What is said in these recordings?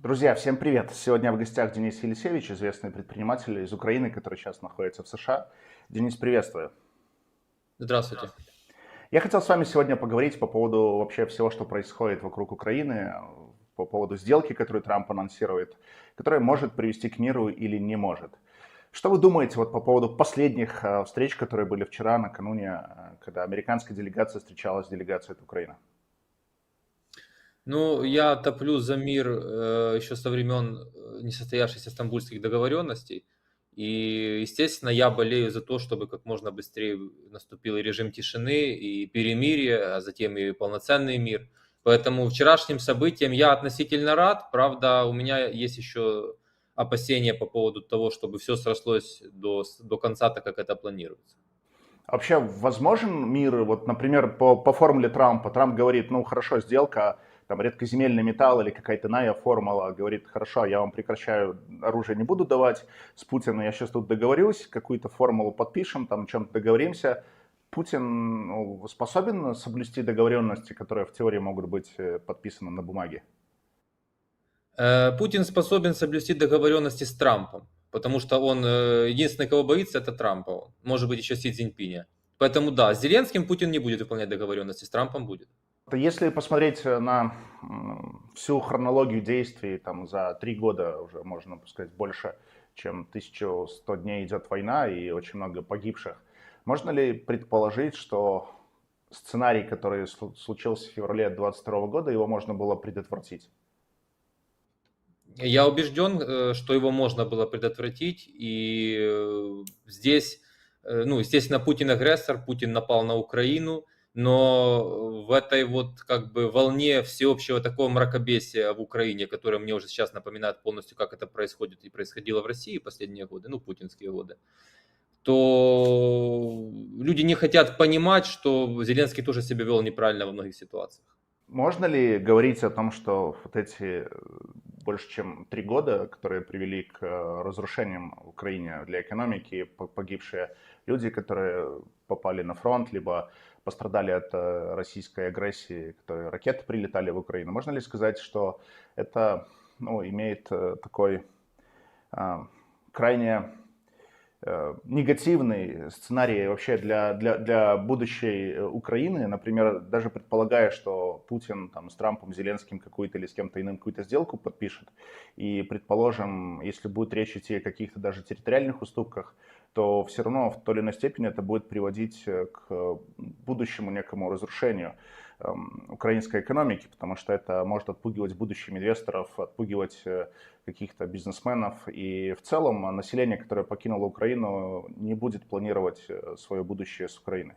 Друзья, всем привет! Сегодня в гостях Денис Елисевич, известный предприниматель из Украины, который сейчас находится в США. Денис, приветствую. Здравствуйте. Я хотел с вами сегодня поговорить по поводу вообще всего, что происходит вокруг Украины, по поводу сделки, которую Трамп анонсирует, которая может привести к миру или не может. Что вы думаете вот по поводу последних встреч, которые были вчера, накануне, когда американская делегация встречалась с делегацией от Украины? Ну, я топлю за мир еще со времен несостоявшихся стамбульских договоренностей. И, естественно, я болею за то, чтобы как можно быстрее наступил и режим тишины, и перемирие, а затем и полноценный мир. Поэтому вчерашним событиям я относительно рад. Правда, у меня есть еще опасения по поводу того, чтобы все срослось до конца, так как это планируется. Вообще возможен мир, вот, например, по формуле Трампа? Трамп говорит, ну хорошо, сделка, там редкоземельный металл или какая-то иная формула, говорит, хорошо, я вам прекращаю, оружие не буду давать с Путиным, я сейчас тут договорюсь, какую-то формулу подпишем, там о чем-то договоримся. Путин способен соблюсти договоренности, которые в теории могут быть подписаны на бумаге? Путин способен соблюсти договоренности с Трампом, потому что он единственный, кого боится, это Трампа. Может быть, еще Си Цзиньпиня. Поэтому да, с Зеленским Путин не будет выполнять договоренности, с Трампом будет. Если посмотреть на всю хронологию действий, там за 3 года уже, можно сказать, больше, чем 1100 дней идет война и очень много погибших, можно ли предположить, что сценарий, который случился в феврале 2022 года, его можно было предотвратить? Я убежден, что его можно было предотвратить, и здесь, ну, естественно, Путин агрессор, Путин напал на Украину, но в этой вот как бы волне всеобщего такого мракобесия в Украине, которое мне уже сейчас напоминает полностью, как это происходит и происходило в России последние годы, ну, путинские годы, то люди не хотят понимать, что Зеленский тоже себя вел неправильно во многих ситуациях. Можно ли говорить о том, что вот эти больше чем 3 года, которые привели к разрушениям в Украине для экономики, погибшие люди, которые попали на фронт, либо пострадали от российской агрессии, которые ракеты прилетали в Украину, можно ли сказать, что это имеет такой крайне негативный сценарий вообще для будущей Украины, например, даже предполагая, что Путин там, с Трампом, Зеленским какую-то или с кем-то иным какую-то сделку подпишет, и, предположим, если будет речь идти о каких-то даже территориальных уступках, то все равно в той или иной степени это будет приводить к будущему некому разрушению украинской экономики, потому что это может отпугивать будущих инвесторов, отпугивать каких-то бизнесменов. И в целом население, которое покинуло Украину, не будет планировать свое будущее с Украиной.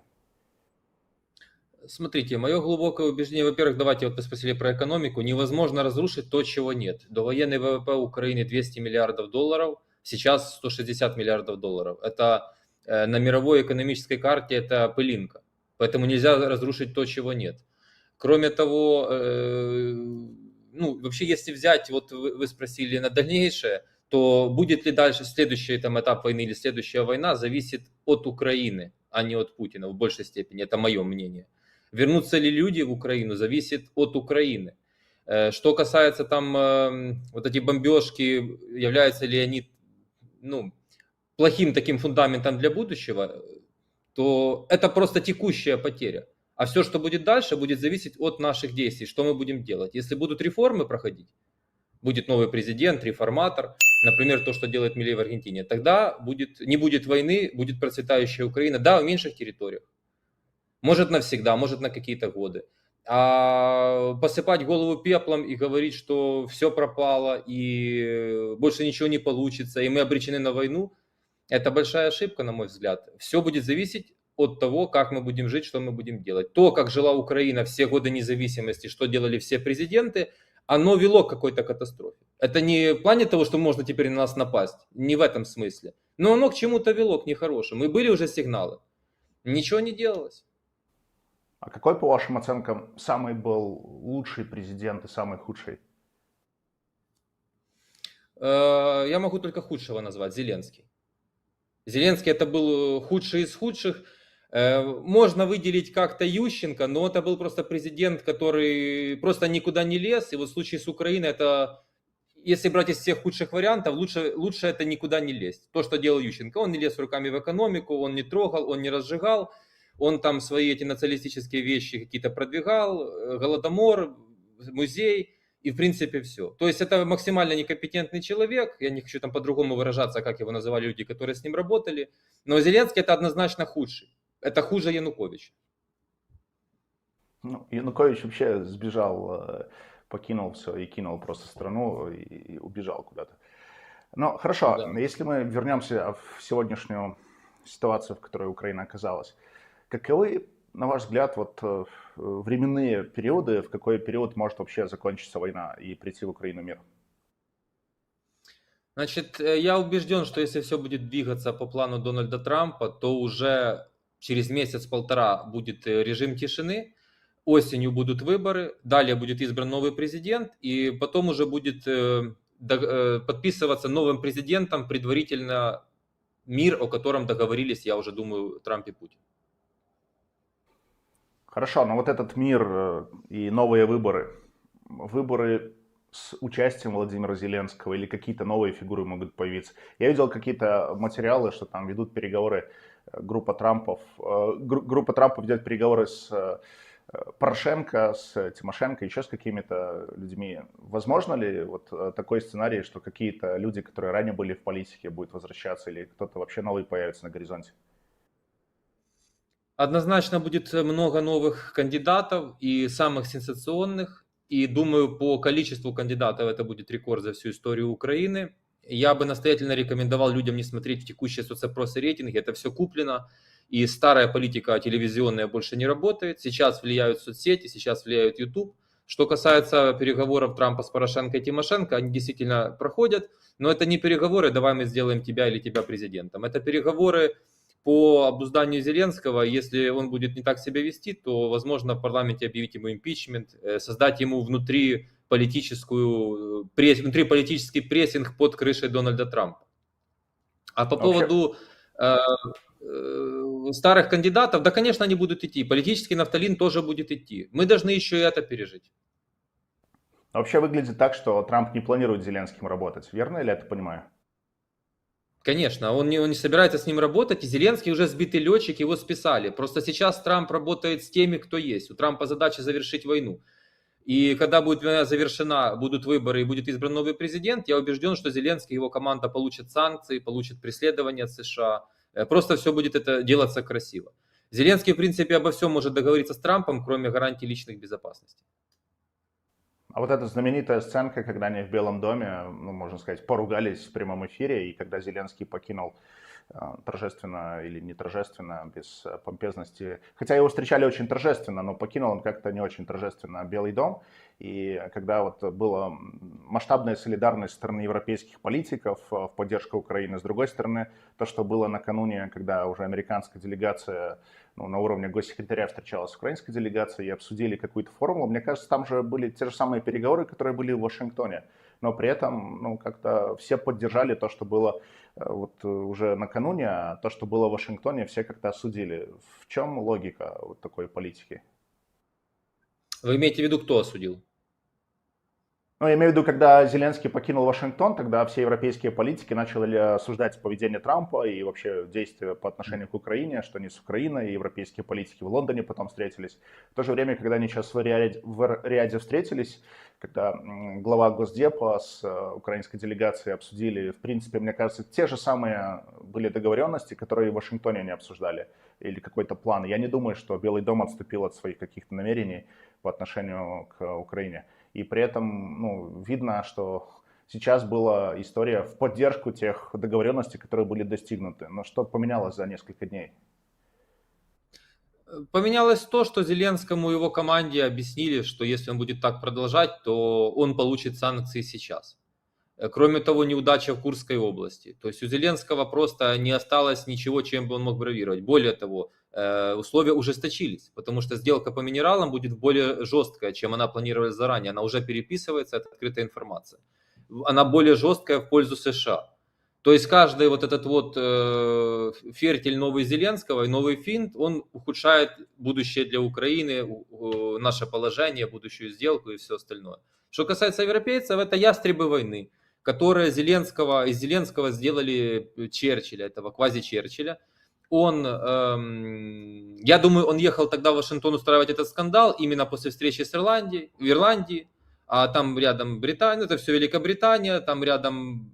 Смотрите, мое глубокое убеждение, во-первых, давайте вот вы спросили про экономику, невозможно разрушить то, чего нет. Довоенный ВВП Украины 200 миллиардов долларов, сейчас 160 миллиардов долларов. Это на мировой экономической карте это пылинка, поэтому нельзя разрушить то, чего нет. Кроме того, ну, вообще, если взять, вот вы спросили на дальнейшее, то будет ли дальше следующий там, этап войны или следующая война, зависит от Украины, а не от Путина в большей степени. Это мое мнение. Вернутся ли люди в Украину, зависит от Украины. Что касается там вот эти бомбежки, являются ли они ну, плохим таким фундаментом для будущего, то это просто текущая потеря. А все, что будет дальше, будет зависеть от наших действий, что мы будем делать. Если будут реформы проходить, будет новый президент, реформатор, например, то, что делает Милей в Аргентине, тогда не будет войны, будет процветающая Украина, да, в меньших территориях. Может навсегда, может на какие-то годы. А посыпать голову пеплом и говорить, что все пропало и больше ничего не получится, и мы обречены на войну, это большая ошибка, на мой взгляд. Все будет зависеть от того, как мы будем жить, что мы будем делать. То, как жила Украина все годы независимости, что делали все президенты, оно вело к какой-то катастрофе. Это не в плане того, что можно теперь на нас напасть, не в этом смысле. Но оно к чему-то вело, к нехорошему. И были уже сигналы. Ничего не делалось. А какой, по вашим оценкам, самый был лучший президент и самый худший? Я могу только худшего назвать, Зеленский. Зеленский это был худший из худших. Можно выделить как-то Ющенко, но это был просто президент, который просто никуда не лез. И вот в случае с Украиной это если брать из всех худших вариантов, лучше это никуда не лезть. То, что делал Ющенко, он не лез руками в экономику, он не трогал, он не разжигал, он там свои эти националистические вещи какие-то продвигал, Голодомор, музей, и в принципе все. То есть это максимально некомпетентный человек, я не хочу там по-другому выражаться, как его называли люди, которые с ним работали, но Зеленский это однозначно худший. Это хуже Януковича. Ну, Янукович вообще сбежал, покинул все и кинул просто страну и убежал куда-то. Ну, хорошо, Да. если мы вернемся в сегодняшнюю ситуацию, в которой Украина оказалась, каковы, на ваш взгляд, вот временные периоды, в какой период может вообще закончиться война и прийти в Украину мир? Значит, я убежден, что если все будет двигаться по плану Дональда Трампа, то уже через месяц-полтора будет режим тишины, осенью будут выборы, далее будет избран новый президент, и потом уже будет подписываться новым президентом предварительно мир, о котором договорились, я уже думаю, Трамп и Путин. Хорошо, но вот этот мир и новые выборы, выборы с участием Владимира Зеленского или какие-то новые фигуры могут появиться. Я видел какие-то материалы, что там ведут переговоры группа Трампа ведет переговоры с Порошенко, с Тимошенко, еще с какими-то людьми. Возможно ли вот такой сценарий, что какие-то люди, которые ранее были в политике, будут возвращаться или кто-то вообще новый появится на горизонте? Однозначно будет много новых кандидатов и самых сенсационных. И думаю, по количеству кандидатов это будет рекорд за всю историю Украины. Я бы настоятельно рекомендовал людям не смотреть в текущие соцопросы, рейтинги. Это все куплено. И старая политика телевизионная больше не работает. Сейчас влияют соцсети, сейчас влияет YouTube. Что касается переговоров Трампа с Порошенко и Тимошенко, они действительно проходят. Но это не переговоры, давай мы сделаем тебя или тебя президентом. Это переговоры по обузданию Зеленского. Если он будет не так себя вести, то, возможно, в парламенте объявить ему импичмент, создать ему внутриполитический прессинг под крышей Дональда Трампа. А по Вообще, поводу старых кандидатов, да, конечно, они будут идти. Политический нафталин тоже будет идти. Мы должны еще и это пережить. вообще выглядит так, что Трамп не планирует с Зеленским работать. Верно или я это понимаю? Конечно, он не собирается с ним работать, и Зеленский уже сбитый летчик, его списали. Просто сейчас Трамп работает с теми, кто есть. У Трампа задача завершить войну. И когда будет война завершена, будут выборы и будет избран новый президент, я убежден, что Зеленский и его команда получат санкции, получат преследование от США. Просто все будет это делаться красиво. Зеленский, в принципе, обо всем может договориться с Трампом, кроме гарантий личной безопасности. А вот эта знаменитая сценка, когда они в Белом доме, ну, можно сказать, поругались в прямом эфире, и когда Зеленский покинул торжественно или не торжественно, без помпезности, хотя его встречали очень торжественно, но покинул он как-то не очень торжественно Белый дом, и когда вот была масштабная солидарность со стороны европейских политиков в поддержку Украины, с другой стороны, то, что было накануне, когда уже американская делегация на уровне госсекретаря встречалась с украинской делегацией и обсудили какую-то формулу. Мне кажется, там же были те же самые переговоры, которые были в Вашингтоне. Но при этом как-то все поддержали то, что было вот уже накануне, а то, что было в Вашингтоне, все как-то осудили. В чем логика вот такой политики? Вы имеете в виду, кто осудил? Ну, я имею в виду, когда Зеленский покинул Вашингтон, тогда все европейские политики начали осуждать поведение Трампа и вообще действия по отношению к Украине, что не с Украиной, и европейские политики в Лондоне потом встретились. В то же время, когда они сейчас в Риаде встретились, когда глава Госдепа с украинской делегацией обсудили, в принципе, мне кажется, те же самые были договоренности, которые в Вашингтоне не обсуждали, или какой-то план. Я не думаю, что Белый дом отступил от своих каких-то намерений по отношению к Украине. И при этом видно, что сейчас была история в поддержку тех договоренностей, которые были достигнуты. Но что поменялось за несколько дней? Поменялось то, что Зеленскому и его команде объяснили, что если он будет так продолжать, то он получит санкции сейчас. Кроме того, неудача в Курской области. То есть у Зеленского просто не осталось ничего, чем бы он мог бравировать. Более того, условия ужесточились, потому что сделка по минералам будет более жесткая, чем она планировалась заранее. Она уже переписывается, это открытая информация. Она более жесткая в пользу США. То есть каждый вот этот вот фертиль новый Зеленского и новый финт, он ухудшает будущее для Украины, наше положение, будущую сделку и все остальное. Что касается европейцев, это ястребы войны, которые из Зеленского сделали Черчилля, этого квази-Черчилля. Я думаю, он ехал тогда в Вашингтон устраивать этот скандал именно после встречи с в Ирландии, а там рядом Британия, это все Великобритания, там рядом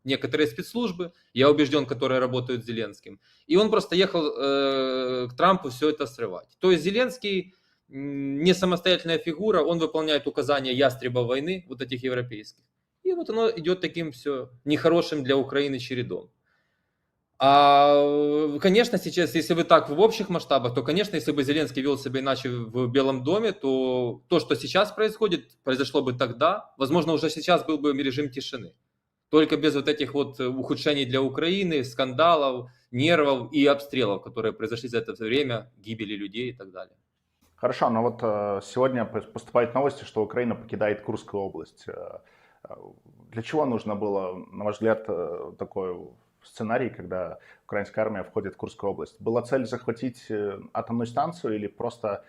некоторые спецслужбы, я убежден, которые работают с Зеленским. И он просто ехал к Трампу все это срывать. То есть Зеленский не самостоятельная фигура, он выполняет указания ястреба войны, вот этих европейских. И вот оно идет таким все нехорошим для Украины чередом. Конечно, сейчас, если вы так в общих масштабах, то, конечно, если бы Зеленский вел себя иначе в Белом доме, то то, что сейчас происходит, произошло бы тогда. Возможно, уже сейчас был бы режим тишины. Только без вот этих вот ухудшений для Украины, скандалов, нервов и обстрелов, которые произошли за это время, гибели людей и так далее. Хорошо, но вот сегодня поступают новости, что Украина покидает Курскую область. Для чего нужно было, на ваш взгляд, такой сценарий, когда украинская армия входит в Курскую область? Была цель захватить атомную станцию или просто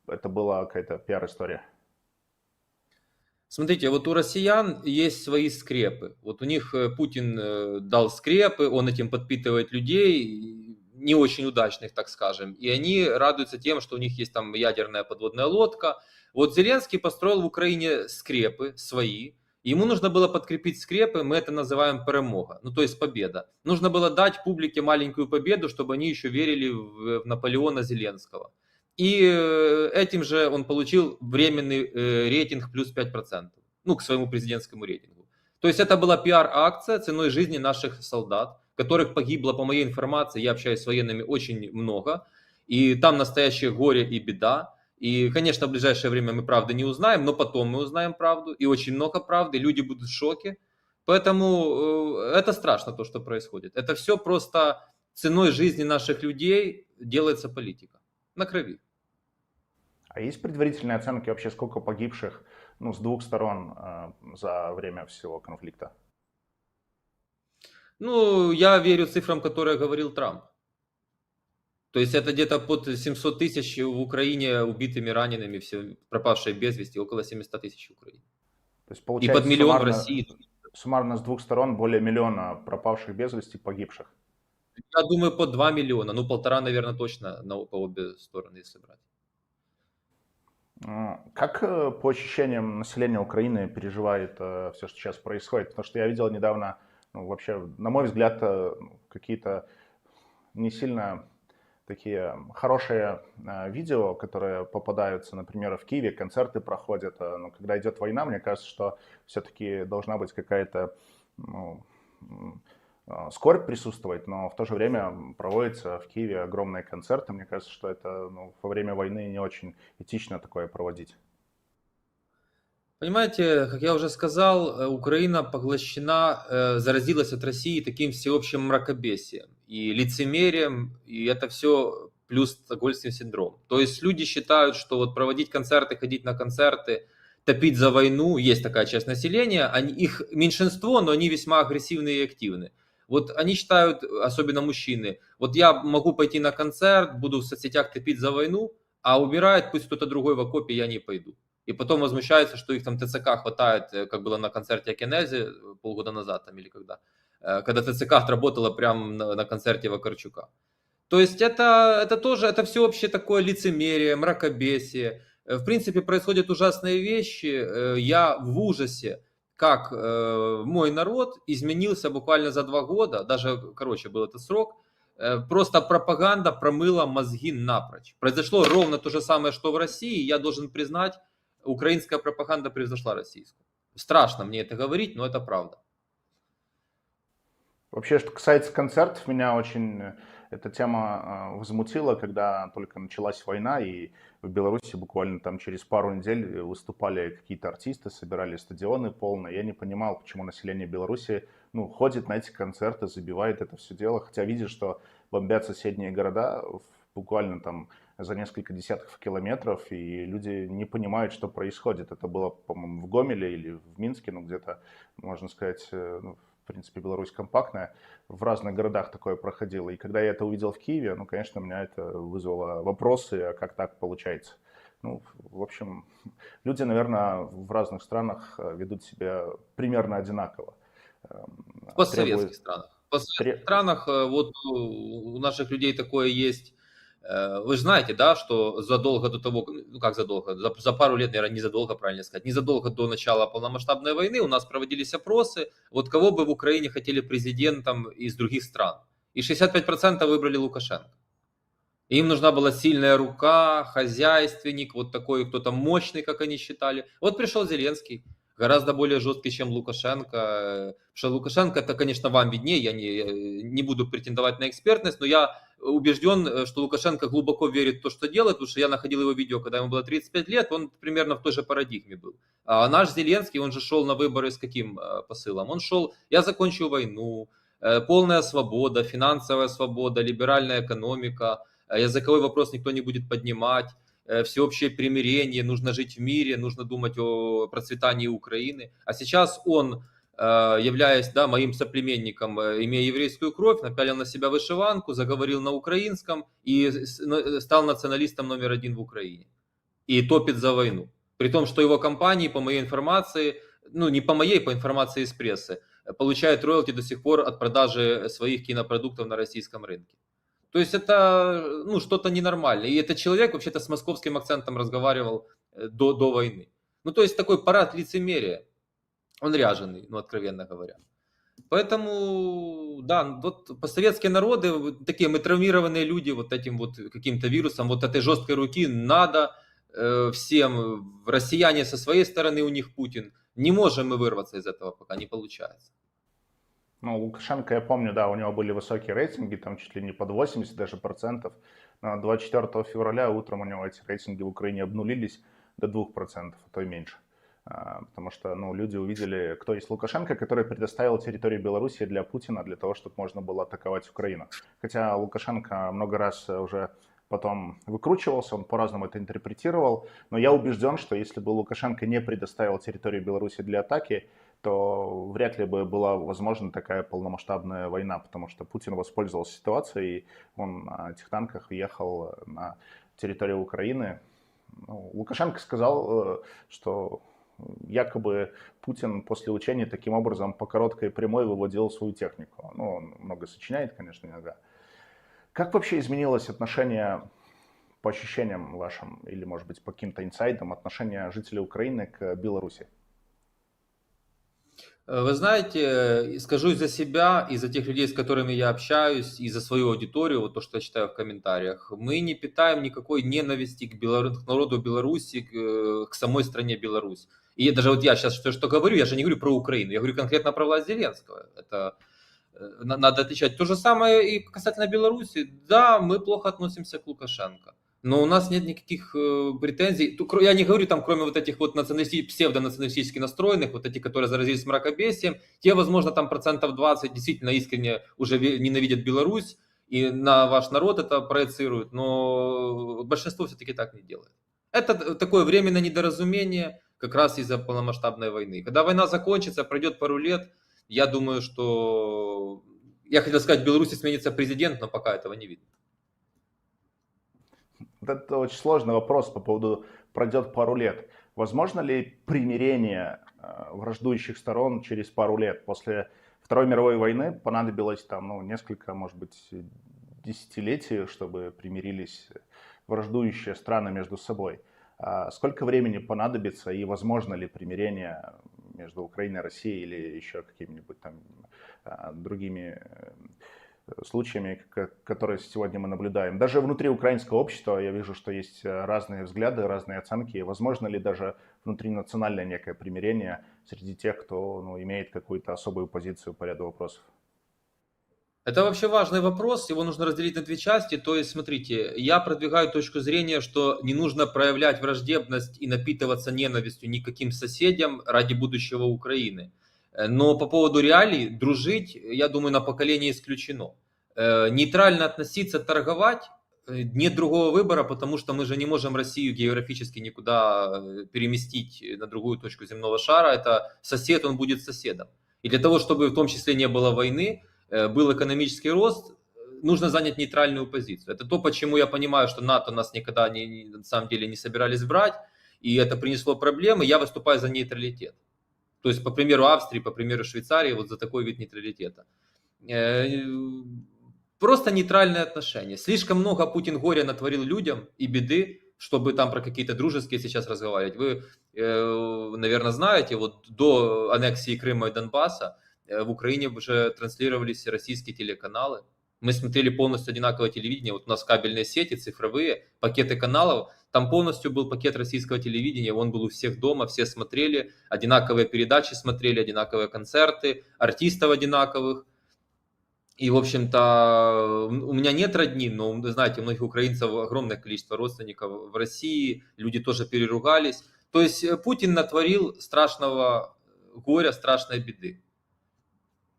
это была какая-то пиар-история? Смотрите, вот у россиян есть свои скрепы. Вот у них Путин дал скрепы, он этим подпитывает людей, не очень удачных, так скажем. И они радуются тем, что у них есть там ядерная подводная лодка. Вот Зеленский построил в Украине скрепы свои. Ему нужно было подкрепить скрепы, мы это называем перемога, ну то есть победа. Нужно было дать публике маленькую победу, чтобы они еще верили в Наполеона Зеленского. И этим же он получил временный рейтинг плюс 5%, ну, к своему президентскому рейтингу. То есть это была пиар-акция ценой жизни наших солдат, которых погибло, по моей информации, я общаюсь с военными, очень много. И там настоящее горе и беда. И, конечно, в ближайшее время мы правды не узнаем, но потом мы узнаем правду. И очень много правды, люди будут в шоке. Поэтому это страшно, то, что происходит. Это все просто ценой жизни наших людей делается политика. На крови. А есть предварительные оценки вообще, сколько погибших, ну, с двух сторон за время всего конфликта? Ну, я верю цифрам, которые говорил Трамп. То есть это где-то под 700 тысяч в Украине убитыми, ранеными, все пропавшие без вести, около 700 тысяч в Украине. То есть И под получается миллион в России. суммарно с двух сторон более миллиона пропавших без вести, погибших. Я думаю, по 2 миллиона, ну полтора, наверное, точно по обе стороны, если брать. Как по ощущениям населения Украины переживает все, что сейчас происходит? Потому что я видел недавно, ну, вообще, на мой взгляд, какие-то не сильно такие хорошие видео, которые попадаются, например, в Киеве, концерты проходят. Но когда идет война, мне кажется, что все-таки должна быть какая-то, ну, скорбь присутствовать, но в то же время проводятся в Киеве огромные концерты. Мне кажется, что это, ну, во время войны не очень этично такое проводить. Понимаете, как я уже сказал, Украина поглощена, заразилась от России таким всеобщим мракобесием и лицемерием, и это все плюс стокгольмский синдром. То есть люди считают, что вот проводить концерты, ходить на концерты, топить за войну, есть такая часть населения, их меньшинство, но они весьма агрессивные и активны. Вот они считают, особенно мужчины, вот я могу пойти на концерт, буду в соцсетях топить за войну, а убирает пусть кто-то другой в окопе, я не пойду. И потом возмущаются, что их там ТЦК хватает, как было на концерте Акинези полгода назад там, или когда ТЦК отработала прямо на концерте Вакарчука. То есть это тоже, это всеобщее такое лицемерие, мракобесие. В принципе, происходят ужасные вещи. Я в ужасе, как мой народ изменился буквально за 2 года, даже короче был этот срок. Просто пропаганда промыла мозги напрочь. Произошло ровно то же самое, что в России. Я должен признать, украинская пропаганда превзошла российскую. Страшно мне это говорить, но это правда. Вообще, что касается концертов, меня очень эта тема возмутила, когда только началась война, и в Беларуси буквально там через пару недель выступали какие-то артисты, собирали стадионы полные. Я не понимал, почему население Беларуси, ну, ходит на эти концерты, забивает это все дело, хотя видит, что бомбят соседние города буквально там за несколько десятков километров, и люди не понимают, что происходит. Это было, по-моему, в Гомеле или в Минске, ну, где-то, можно сказать, ну, принципе, Беларусь компактная, в разных городах такое проходило. И когда я это увидел в Киеве, ну, конечно, у меня это вызвало вопросы, а как так получается? Ну, в общем, люди, наверное, в разных странах ведут себя примерно одинаково. В постсоветских Требует, странах. В постсоветских тре- странах вот у наших людей такое есть. Вы же знаете, да, что задолго до того, ну как задолго, за пару лет, наверное, незадолго, правильно сказать, незадолго до начала полномасштабной войны у нас проводились опросы, вот кого бы в Украине хотели президентом из других стран. И 65% выбрали Лукашенко. Им нужна была сильная рука, хозяйственник, вот такой кто-то мощный, как они считали. Вот пришел Зеленский, гораздо более жесткий, чем Лукашенко. Потому что Лукашенко, это, конечно, вам виднее, я не буду претендовать на экспертность, но я убежден, что Лукашенко глубоко верит в то, что делает, потому что я находил его видео, когда ему было 35 лет, он примерно в той же парадигме был. А наш Зеленский, он же шел на выборы с каким посылом? Он шел, я закончу войну, полная свобода, финансовая свобода, либеральная экономика, языковой вопрос никто не будет поднимать, всеобщее примирение, нужно жить в мире, нужно думать о процветании Украины. А сейчас он, являясь, да, моим соплеменником, имея еврейскую кровь, напялил на себя вышиванку, заговорил на украинском и стал националистом номер один в Украине. И топит за войну. При том, что его компании, по моей информации, ну не по моей, по информации из прессы, получают роялти до сих пор от продажи своих кинопродуктов на российском рынке. То есть это, ну, что-то ненормальное. И этот человек вообще-то с московским акцентом разговаривал до войны. Ну, то есть такой парад лицемерия. Он ряженый, ну, откровенно говоря. Поэтому, да, вот постсоветские народы, вот такие мы травмированные люди вот этим вот каким-то вирусом, вот этой жесткой руки надо всем. Россияне со своей стороны, у них Путин. Не можем мы вырваться из этого, пока не получается. Ну, Лукашенко, я помню, да, у него были высокие рейтинги, там чуть ли не под 80 даже процентов. Но 24 февраля утром у него эти рейтинги в Украине обнулились до 2%, а то и меньше. Потому что, ну, люди увидели, кто есть Лукашенко, который предоставил территорию Беларуси для Путина, для того, чтобы можно было атаковать Украину. Хотя Лукашенко много раз уже потом выкручивался, он по-разному это интерпретировал. Но я убежден, что если бы Лукашенко не предоставил территорию Беларуси для атаки, то вряд ли бы была возможна такая полномасштабная война, потому что Путин воспользовался ситуацией, и он на этих танках въехал на территорию Украины. Ну, Лукашенко сказал, что якобы Путин после учений таким образом по короткой прямой выводил свою технику. Ну, он много сочиняет, конечно, иногда. Как вообще изменилось отношение, по ощущениям вашим, или, может быть, по каким-то инсайдам, отношение жителей Украины к Беларуси? Вы знаете, скажу и за себя, и за тех людей, с которыми я общаюсь, и за свою аудиторию, вот то, что я читаю в комментариях, мы не питаем никакой ненависти к народу Беларуси, к самой стране Беларусь. И даже вот я сейчас что говорю, я же не говорю про Украину, я говорю конкретно про власть Зеленского. Это надо отличать. То же самое и касательно Беларуси. Да, мы плохо относимся к Лукашенко. Но у нас нет никаких претензий. Я не говорю там, кроме вот этих вот псевдонационалистически настроенных, вот эти, которые заразились мракобесием, те, возможно, там процентов 20 действительно искренне уже ненавидят Беларусь и на ваш народ это проецируют, но большинство все-таки так не делает. Это такое временное недоразумение как раз из-за полномасштабной войны. Когда война закончится, пройдет пару лет, я думаю, что... Я хотел сказать, в Беларуси сменится президент, но пока этого не видно. Это очень сложный вопрос по поводу пройдет пару лет. Возможно ли примирение враждующих сторон через пару лет? После Второй мировой войны понадобилось там, ну, несколько, может быть, десятилетий, чтобы примирились враждующие страны между собой. Сколько времени понадобится и возможно ли примирение между Украиной и Россией или еще какими-нибудь там другими случаями, которые сегодня мы наблюдаем. Даже внутри украинского общества я вижу, что есть разные взгляды, разные оценки. Возможно ли даже внутринациональное некое примирение среди тех, кто, ну, имеет какую-то особую позицию по ряду вопросов? Это вообще важный вопрос, его нужно разделить на две части. То есть, смотрите, я продвигаю точку зрения, что не нужно проявлять враждебность и напитываться ненавистью ни к каким соседям ради будущего Украины. Но по поводу реалий, дружить, я думаю, на поколение исключено. Нейтрально относиться, торговать, нет другого выбора, потому что мы же не можем Россию географически никуда переместить на другую точку земного шара. Это сосед, он будет соседом. И для того, чтобы в том числе не было войны, был экономический рост, нужно занять нейтральную позицию. Это то, почему я понимаю, что НАТО нас никогда на самом деле не собирались брать, и это принесло проблемы. Я выступаю за нейтралитет. То есть, по примеру Австрии, по примеру Швейцарии, вот за такой вид нейтралитета. Просто нейтральные отношения. Слишком много Путин горя натворил людям и беды, чтобы там про какие-то дружеские сейчас разговаривать. Вы, наверное, знаете, вот до аннексии Крыма и Донбасса в Украине уже транслировались российские телеканалы. Мы смотрели полностью одинаковое телевидение. Вот у нас кабельные сети, цифровые, пакеты каналов. Там полностью был пакет российского телевидения. Он был у всех дома, все смотрели. Одинаковые передачи смотрели, одинаковые концерты, артистов одинаковых. И, в общем-то, у меня нет родни, но, вы знаете, у многих украинцев огромное количество родственников в России. Люди тоже переругались. То есть Путин натворил страшного горя, страшной беды.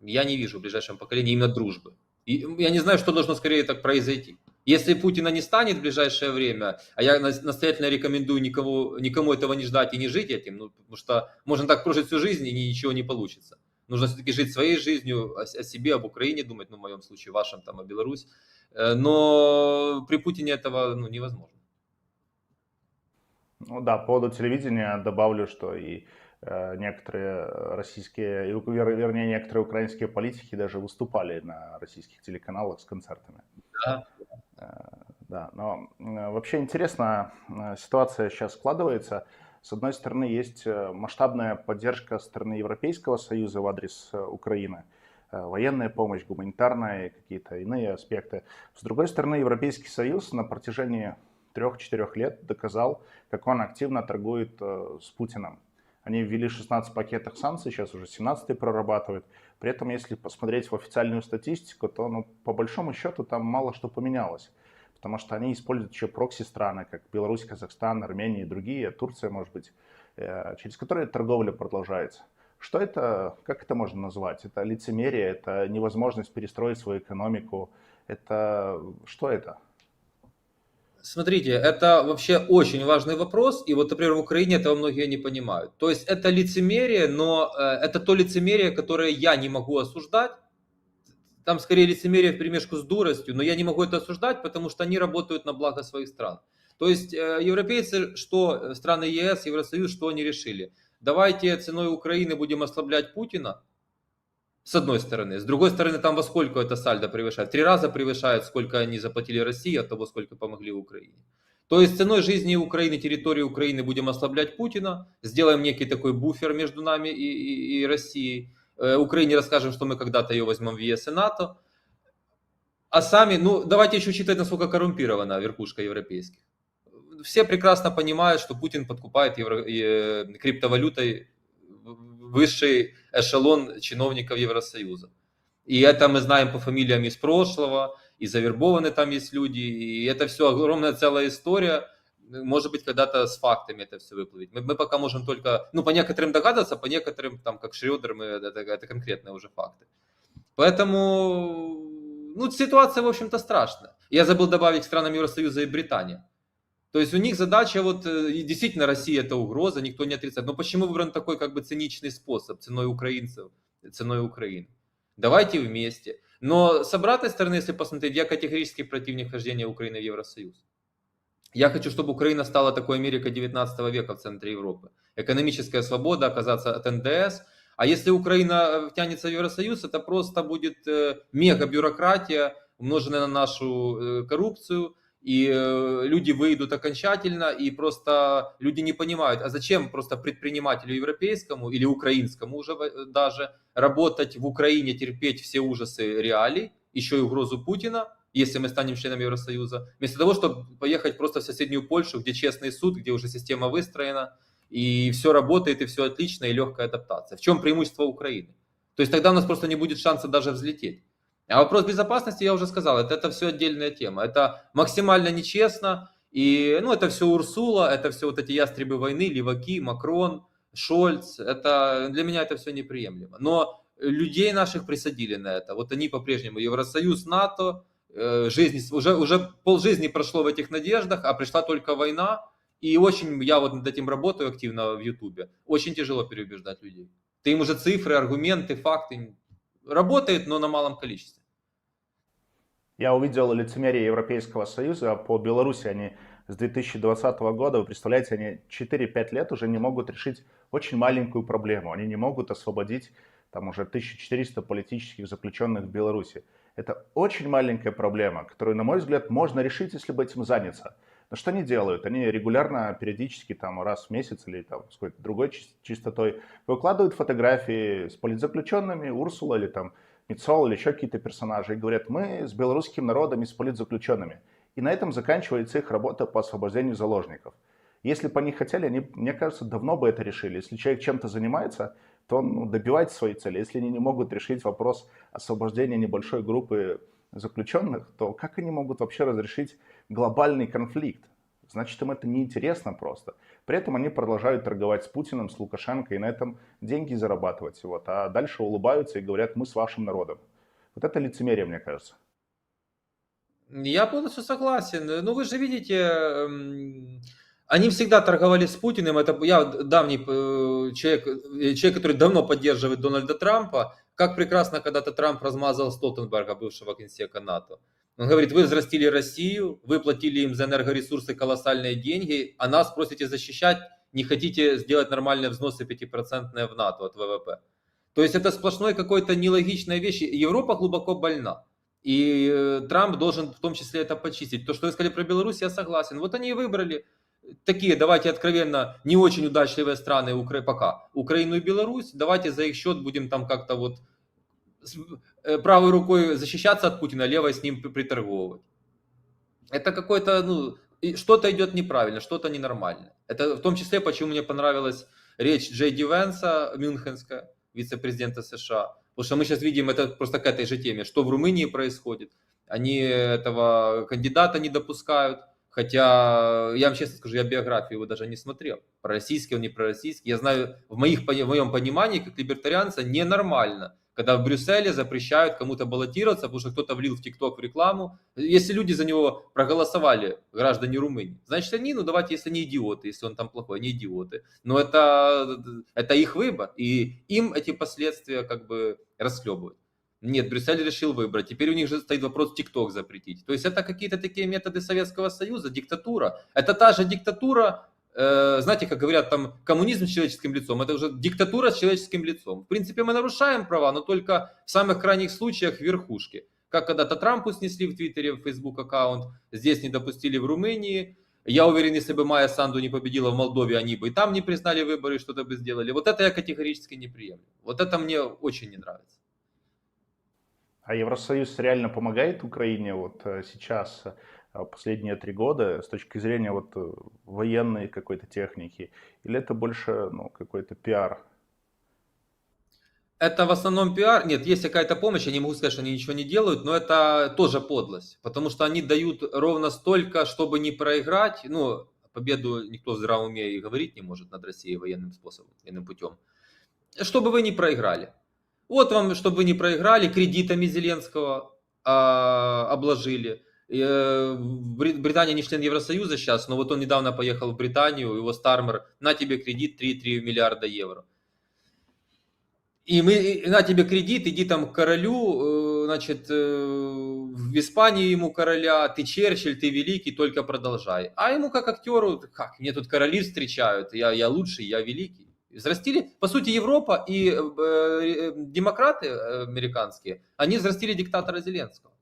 Я не вижу в ближайшем поколении именно дружбы. И я не знаю, что должно скорее так произойти. Если Путина не станет в ближайшее время, а я настоятельно рекомендую никому этого не ждать и не жить этим, ну, потому что можно так прожить всю жизнь и ничего не получится. Нужно все-таки жить своей жизнью, о себе, об Украине думать, ну, в моем случае, вашем, там, о Беларусь. Но при Путине этого, ну, невозможно. Ну да, по поводу телевидения добавлю, что и некоторые российские, вернее, некоторые украинские политики даже выступали на российских телеканалах с концертами. Да. Да, но вообще интересная ситуация сейчас складывается. С одной стороны, есть масштабная поддержка со стороны Европейского Союза в адрес Украины, военная помощь, гуманитарные какие-то иные аспекты. С другой стороны, Европейский Союз на протяжении 3-4 лет доказал, как он активно торгует с Путиным. Они ввели 16 пакетов санкций, сейчас уже 17 прорабатывают. При этом, если посмотреть в официальную статистику, то ну, по большому счету там мало что поменялось. Потому что они используют еще прокси-страны, как Беларусь, Казахстан, Армения и другие, Турция, может быть, через которые торговля продолжается. Что это, как это можно назвать? Это лицемерие, это невозможность перестроить свою экономику. Это что это? Смотрите, это вообще очень важный вопрос, и вот, например, в Украине этого многие не понимают. То есть это лицемерие, но это то лицемерие, которое я не могу осуждать. Там скорее лицемерие вперемешку с дуростью, но я не могу это осуждать, потому что они работают на благо своих стран. То есть европейцы, что страны ЕС, Евросоюз, что они решили? Давайте ценой Украины будем ослаблять Путина, с одной стороны. С другой стороны, там во сколько это сальдо превышает? В 3 раза превышает, сколько они заплатили России от того, сколько помогли Украине. То есть ценой жизни Украины, территории Украины будем ослаблять Путина, сделаем некий такой буфер между нами и Россией. Украине расскажем, что мы когда-то ее возьмем в ЕС и НАТО. А сами, ну давайте еще учитывать, насколько коррумпирована верхушка европейских. Все прекрасно понимают, что Путин подкупает криптовалютой высший эшелон чиновников Евросоюза. И это мы знаем по фамилиям из прошлого, и завербованы там есть люди, и это все огромная целая история. Может быть, когда-то с фактами это все выплывет. Мы пока можем только, ну, по некоторым догадываться, по некоторым, там, как Шредер, это конкретные уже факты. Поэтому, ну, ситуация, в общем-то, страшная. Я забыл добавить к странам Евросоюза и Британия. То есть у них задача, вот действительно Россия это угроза, никто не отрицает. Но почему выбран такой как бы циничный способ, ценой украинцев, ценой Украины? Давайте вместе. Но с обратной стороны, если посмотреть, я категорически противник вхождения Украины в Евросоюз. Я хочу, чтобы Украина стала такой Америкой 19 века в центре Европы. Экономическая свобода, оказаться от НДС. А если Украина втянется в Евросоюз, это просто будет мега-бюрократия, умноженная на нашу коррупцию. И люди выйдут окончательно, и просто люди не понимают, а зачем просто предпринимателю европейскому или украинскому уже даже работать в Украине, терпеть все ужасы реалий, еще и угрозу Путина, если мы станем членом Евросоюза, вместо того, чтобы поехать просто в соседнюю Польшу, где честный суд, где уже система выстроена, и все работает, и все отлично, и легкая адаптация. В чем преимущество Украины? То есть тогда у нас просто не будет шанса даже взлететь. А вопрос безопасности, я уже сказал, это все отдельная тема. Это максимально нечестно. И ну, это все Урсула, это все вот эти ястребы войны, леваки, Макрон, Шольц. Это, для меня это все неприемлемо. Но людей наших присадили на это. Вот они по-прежнему Евросоюз, НАТО, жизнь, уже полжизни прошло в этих надеждах, а пришла только война. И очень, я вот над этим работаю активно в Ютубе. Очень тяжело переубеждать людей. Ты им уже цифры, аргументы, факты. Работает, но на малом количестве. Я увидел лицемерие Европейского Союза по Беларуси. Они с 2020 года, вы представляете, они 4-5 лет уже не могут решить очень маленькую проблему. Они не могут освободить там уже 1400 политических заключенных в Беларуси. Это очень маленькая проблема, которую, на мой взгляд, можно решить, если бы этим заняться. Но что они делают? Они регулярно, периодически, там, раз в месяц или там, с какой-то другой частотой выкладывают фотографии с политзаключенными, Урсула или там Мицол или еще какие-то персонажи, и говорят, мы с белорусским народом и с политзаключенными. И на этом заканчивается их работа по освобождению заложников. Если бы они хотели, они, мне кажется, давно бы это решили. Если человек чем-то занимается, то он добивает свои цели. Если они не могут решить вопрос освобождения небольшой группы заключенных, то как они могут вообще разрешить глобальный конфликт? Значит, им это неинтересно просто. При этом они продолжают торговать с Путиным, с Лукашенко и на этом деньги зарабатывать. Вот. А дальше улыбаются и говорят, мы с вашим народом. Вот это лицемерие, мне кажется. Я полностью согласен. Ну, вы же видите, они всегда торговали с Путиным. Это я давний человек, который давно поддерживает Дональда Трампа. Как прекрасно когда-то Трамп размазал Столтенберга, бывшего генсека НАТО. Он говорит, вы взрастили Россию, вы платили им за энергоресурсы колоссальные деньги, а нас просите защищать, не хотите сделать нормальные взносы 5% в НАТО от ВВП. То есть это сплошной какой-то нелогичная вещь. Европа глубоко больна. И Трамп должен в том числе это почистить. То, что вы сказали про Беларусь, я согласен. Вот они и выбрали такие, давайте откровенно, не очень удачливые страны пока. Украину и Беларусь, давайте за их счет будем там как-то вот правой рукой защищаться от Путина, левой с ним приторговывать. Это какое-то, ну, что-то идет неправильно, что-то ненормально. Это в том числе, почему мне понравилась речь Джей Ди Венса, мюнхенская, вице-президента США. Потому что мы сейчас видим это просто к этой же теме, что в Румынии происходит. Они этого кандидата не допускают. Хотя, я вам честно скажу, я биографию его даже не смотрел. Пророссийский он, не пророссийский. Я знаю, в моем понимании, как либертарианца, ненормально, когда в Брюсселе запрещают кому-то баллотироваться, потому что кто-то влил в ТикТок в рекламу. Если люди за него проголосовали, граждане Румынии, значит они, ну давайте, если они идиоты, если он там плохой, они идиоты. Но это их выбор, и им эти последствия как бы расхлебывают. Нет, Брюссель решил выбрать. Теперь у них же стоит вопрос ТикТок запретить. То есть это какие-то такие методы Советского Союза, диктатура. Это та же диктатура, знаете, как говорят, там коммунизм с человеческим лицом, это уже диктатура с человеческим лицом. В принципе, мы нарушаем права, но только в самых крайних случаях верхушки. Как когда-то Трампу снесли в Твиттере, в Facebook аккаунт, здесь не допустили в Румынии. Я уверен, если бы Майя Санду не победила в Молдове, они бы и там не признали выборы, что-то бы сделали. Вот это я категорически не приемлю. Вот это мне очень не нравится. А Евросоюз реально помогает Украине вот сейчас, последние 3 года, с точки зрения вот военной какой-то техники? Или это больше, ну, какой-то пиар? Это в основном пиар. Нет, есть какая-то помощь, я не могу сказать, что они ничего не делают, но это тоже подлость. Потому что они дают ровно столько, чтобы не проиграть. Ну, победу никто в здравом уме и говорить не может над Россией военным способом, военным путем. Чтобы вы не проиграли. Вот вам, чтобы вы не проиграли, кредитами Зеленского обложили. Британия не член Евросоюза сейчас, но вот он недавно поехал в Британию, его Стармер, на тебе кредит 3,3 миллиарда евро. И на тебе кредит, иди там к королю, значит, в Испании ему короля, ты Черчилль, ты великий, только продолжай. А ему как актеру, как, мне тут короли встречают, я лучший, я великий. Взрастили, по сути, Европа и демократы американские, они взрастили диктатора Зеленского.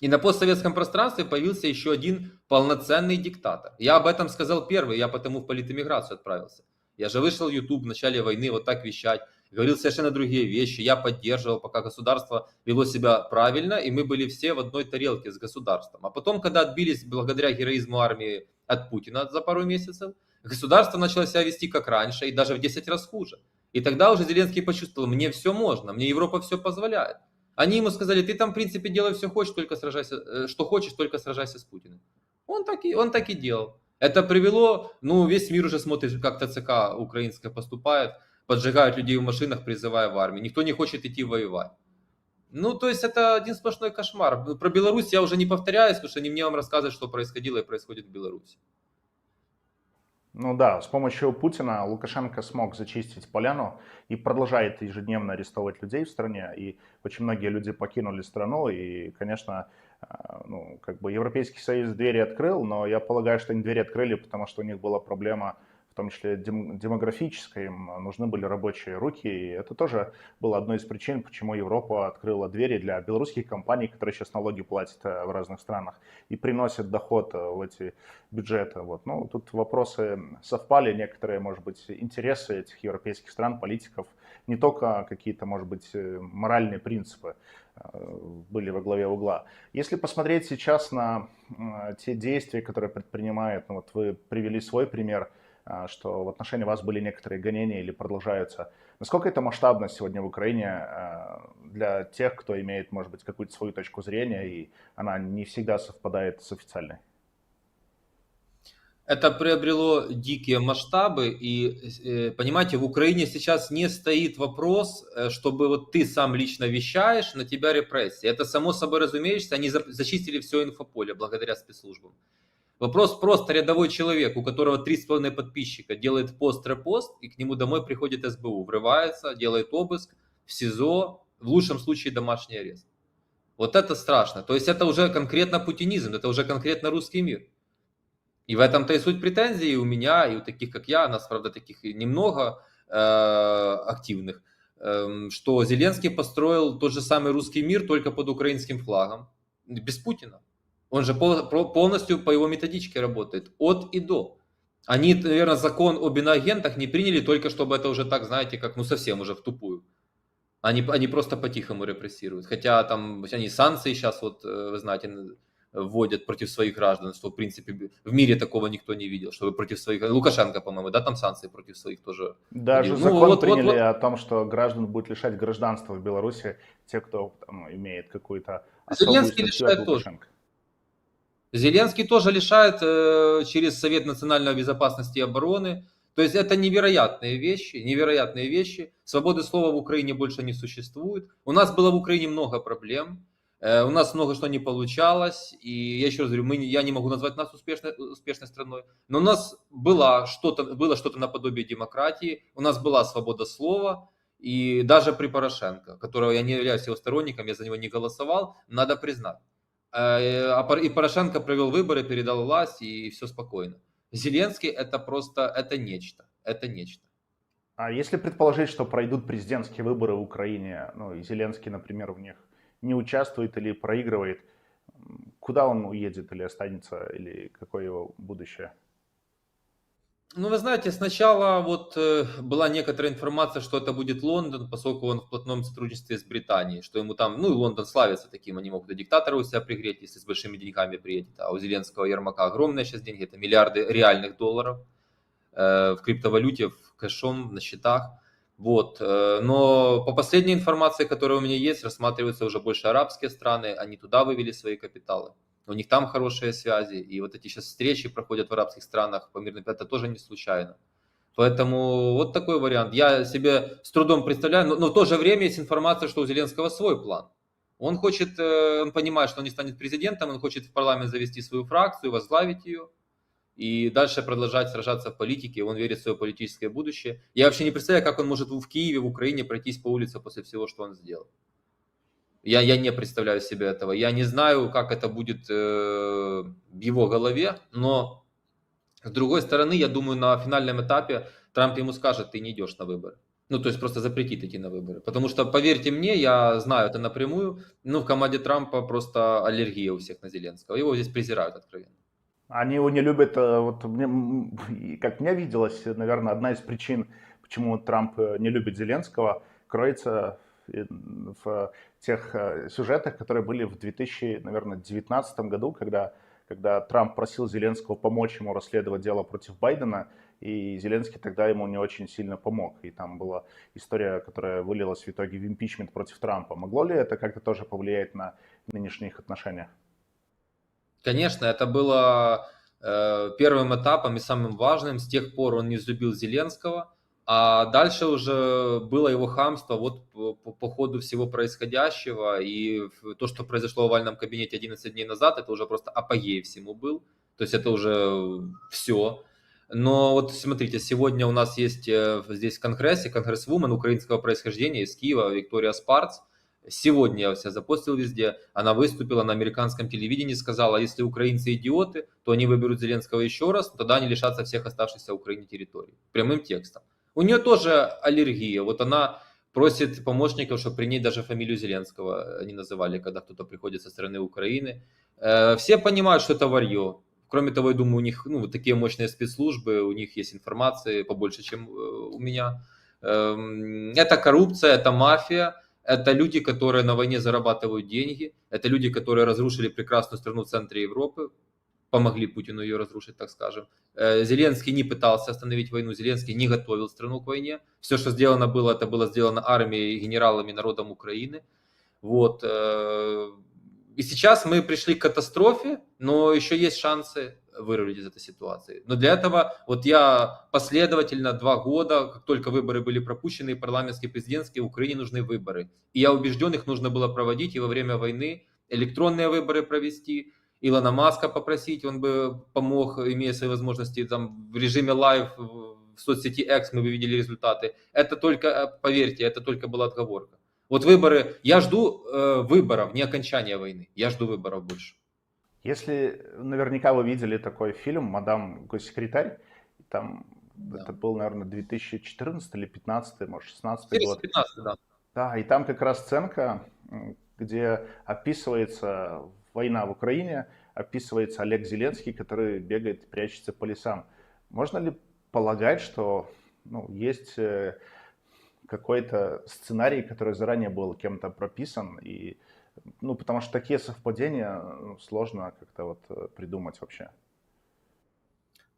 И на постсоветском пространстве появился еще один полноценный диктатор. Я об этом сказал первый, я потому в политэмиграцию отправился. Я же вышел в YouTube в начале войны вот так вещать, говорил совершенно другие вещи, я поддерживал, пока государство вело себя правильно, и мы были все в одной тарелке с государством. А потом, когда отбились благодаря героизму армии от Путина за пару месяцев, государство начало себя вести как раньше, и даже в 10 раз хуже. И тогда уже Зеленский почувствовал, мне все можно, мне Европа все позволяет. Они ему сказали, ты там в принципе делай все хочешь, только сражайся, что хочешь, только сражайся с Путиным. Он так и делал. Это привело, ну весь мир уже смотрит, как ТЦК украинская поступает, поджигают людей в машинах, призывая в армию. Никто не хочет идти воевать. Ну, то есть это один сплошной кошмар. Про Беларусь я уже не повторяюсь, потому что не мне вам рассказывать, что происходило и происходит в Беларуси. Ну да, с помощью Путина Лукашенко смог зачистить поляну и продолжает ежедневно арестовывать людей в стране. И очень многие люди покинули страну. И, конечно, ну, как бы Европейский Союз двери открыл, но я полагаю, что они двери открыли, потому что у них была проблема, в том числе демографическая, им нужны были рабочие руки. И это тоже было одной из причин, почему Европа открыла двери для белорусских компаний, которые сейчас налоги платят в разных странах и приносят доход в эти бюджета. Вот. Ну, тут вопросы совпали, некоторые, может быть, интересы этих европейских стран, политиков, не только какие-то, может быть, моральные принципы были во главе угла. Если посмотреть сейчас на те действия, которые предпринимают, ну, вот вы привели свой пример, что в отношении вас были некоторые гонения или продолжаются. Насколько это масштабно сегодня в Украине для тех, кто имеет, может быть, какую-то свою точку зрения, и она не всегда совпадает с официальной? Это приобрело дикие масштабы, и, понимаете, в Украине сейчас не стоит вопрос, чтобы вот ты сам лично вещаешь, на тебя репрессии. Это само собой разумеется, они зачистили все инфополе благодаря спецслужбам. Вопрос просто рядовой человек, у которого 3,5 подписчика, делает пост-репост, и к нему домой приходит СБУ, врывается, делает обыск в СИЗО, в лучшем случае домашний арест. Вот это страшно. То есть это уже конкретно путинизм, это уже конкретно русский мир. И в этом-то и суть претензий у меня, и у таких, как я, нас, правда, таких немного активных, что Зеленский построил тот же самый русский мир только под украинским флагом, без Путина. Он же полностью по его методичке работает, от и до. Они, наверное, закон об иноагентах не приняли только, чтобы это уже так, знаете, как ну совсем уже в тупую. Они просто по-тихому репрессируют. Хотя там они санкции сейчас, вот, вы знаете, вводят против своих граждан, что, в принципе, в мире такого никто не видел, чтобы против своих... Лукашенко, по-моему, да, там санкции против своих тоже Даже вводил. Ну, закон вот, приняли о том, что граждан будет лишать гражданства в Беларуси те, кто там, имеет какую-то особую Зеленский статью от лишает тоже. Лукашенко. Зеленский тоже лишает через Совет национальной безопасности и обороны. То есть это невероятные вещи, невероятные вещи. Свободы слова в Украине больше не существует. У нас было в Украине много проблем. У нас много что не получалось. И я еще раз говорю, я не могу назвать нас успешной страной. Но у нас было что-то наподобие демократии. У нас была свобода слова. И даже при Порошенко, которого я не являюсь его сторонником, я за него не голосовал, надо признать. И Порошенко провел выборы, передал власть, и все спокойно. Зеленский это просто, это нечто, это нечто. А если предположить, что пройдут президентские выборы в Украине, ну и Зеленский, например, в них не участвует или проигрывает, куда он уедет или останется, или какое его будущее? Ну, вы знаете, сначала вот была некоторая информация, что это будет Лондон, поскольку он в плотном сотрудничестве с Британией, что ему там, ну, и Лондон славится таким, они могут и диктатора у себя пригреть, если с большими деньгами приедет, а у Зеленского Ермака огромные сейчас деньги, это миллиарды реальных долларов в криптовалюте, в кэшом, на счетах. Вот. Но по последней информации, которая у меня есть, рассматриваются уже больше арабские страны, они туда вывели свои капиталы. У них там хорошие связи, и вот эти сейчас встречи проходят в арабских странах по мирным, это тоже не случайно. Поэтому вот такой вариант. Я себе с трудом представляю, но в то же время есть информация, что у Зеленского свой план. Он хочет, он понимает, что он не станет президентом, он хочет в парламент завести свою фракцию, возглавить ее и дальше продолжать сражаться в политике. Он верит в свое политическое будущее. Я вообще не представляю, как он может в Киеве, в Украине пройтись по улице после всего, что он сделал. Я не представляю себе этого. Я не знаю, как это будет в его голове, но с другой стороны, я думаю, на финальном этапе Трамп ему скажет, ты не идешь на выборы. Ну, то есть просто запретит идти на выборы. Потому что, поверьте мне, я знаю это напрямую, ну, в команде Трампа просто аллергия у всех на Зеленского. Его здесь презирают откровенно. Они его не любят, вот мне, как мне виделось, наверное, одна из причин, почему Трамп не любит Зеленского, кроется в тех сюжетах, которые были в 2019 году, когда Трамп просил Зеленского помочь ему расследовать дело против Байдена, и Зеленский тогда ему не очень сильно помог. И там была история, которая вылилась в итоге в импичмент против Трампа. Могло ли это как-то тоже повлиять на нынешние их отношения? Конечно, это было первым этапом и самым важным. С тех пор он не взлюбил Зеленского, а дальше уже было его хамство вот по ходу всего происходящего. И то, что произошло в овальном кабинете 11 дней назад, это уже просто апогей всему был. То есть это уже все. Но вот смотрите, сегодня у нас есть здесь в Конгрессе, конгрессвумен украинского происхождения из Киева, Виктория Спарц. Сегодня я себя запостил везде. Она выступила на американском телевидении, сказала, если украинцы идиоты, то они выберут Зеленского еще раз, тогда они лишатся всех оставшихся в Украине территорий. Прямым текстом. У нее тоже аллергия. Вот она просит помощников, чтобы при ней даже фамилию Зеленского не называли, когда кто-то приходит со стороны Украины. Все понимают, что это варье. Кроме того, я думаю, у них вот такие мощные спецслужбы, у них есть информации побольше, чем у меня. Это коррупция, это мафия, это люди, которые на войне зарабатывают деньги, это люди, которые разрушили прекрасную страну в центре Европы, помогли Путину ее разрушить, так скажем. Зеленский не пытался остановить войну, Зеленский не готовил страну к войне. Все, что сделано было, это было сделано армией, генералами, народом Украины. Вот. И сейчас мы пришли к катастрофе, но еще есть шансы вырулить из этой ситуации. Но для этого вот я последовательно 2 года, как только выборы были пропущены, парламентские, президентские, Украине нужны выборы. И я убежден, их нужно было проводить и во время войны, электронные выборы провести, Илона Маска попросить, он бы помог, имея свои возможности, там в режиме лайв в соцсети X мы бы видели результаты. Это только, поверьте, это только была отговорка. Вот выборы, я жду выборов, не окончания войны, я жду выборов больше. Если наверняка вы видели такой фильм «Мадам госсекретарь», там Да. это был, наверное, 2014 или 15, может, 16 год. 15, да. Да, и там как раз сценка, где описывается война в Украине, описывается Олег Зеленский, который бегает, прячется по лесам. Можно ли полагать, что есть какой-то сценарий, который заранее был кем-то прописан, и, потому что такие совпадения сложно как-то вот придумать вообще.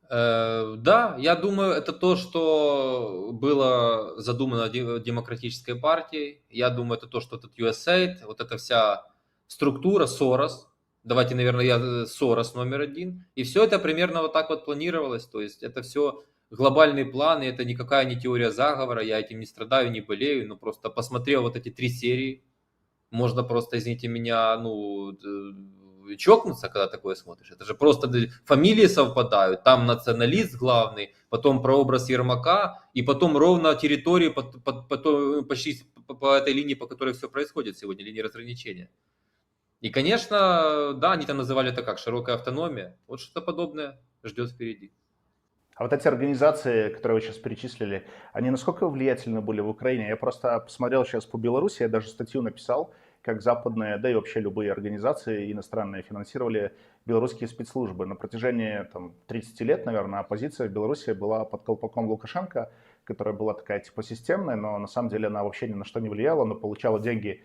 Да, я думаю, это то, что было задумано демократической партией. Я думаю, это то, что этот USAID, вот эта вся структура, Сорос, давайте, наверное, я Сорос номер 1. И все это примерно вот так вот планировалось. То есть это все глобальный план, и это никакая не теория заговора. Я этим не страдаю, не болею, но просто посмотрел вот эти 3 серии. Можно просто, извините меня, чокнуться, когда такое смотришь. Это же просто фамилии совпадают. Там националист главный, потом прообраз Ермака, и потом ровно территории почти по этой линии, по которой все происходит сегодня, линии разграничения. И, конечно, да, они там называли это как широкая автономия. Вот что-то подобное ждет впереди. А вот эти организации, которые вы сейчас перечислили, они насколько влиятельны были в Украине? Я просто посмотрел сейчас по Беларуси, я даже статью написал, как западные, да и вообще любые организации иностранные финансировали белорусские спецслужбы. На протяжении 30 лет, наверное, оппозиция в Беларуси была под колпаком Лукашенко, которая была такая типа системная, но на самом деле она вообще ни на что не влияла, но получала деньги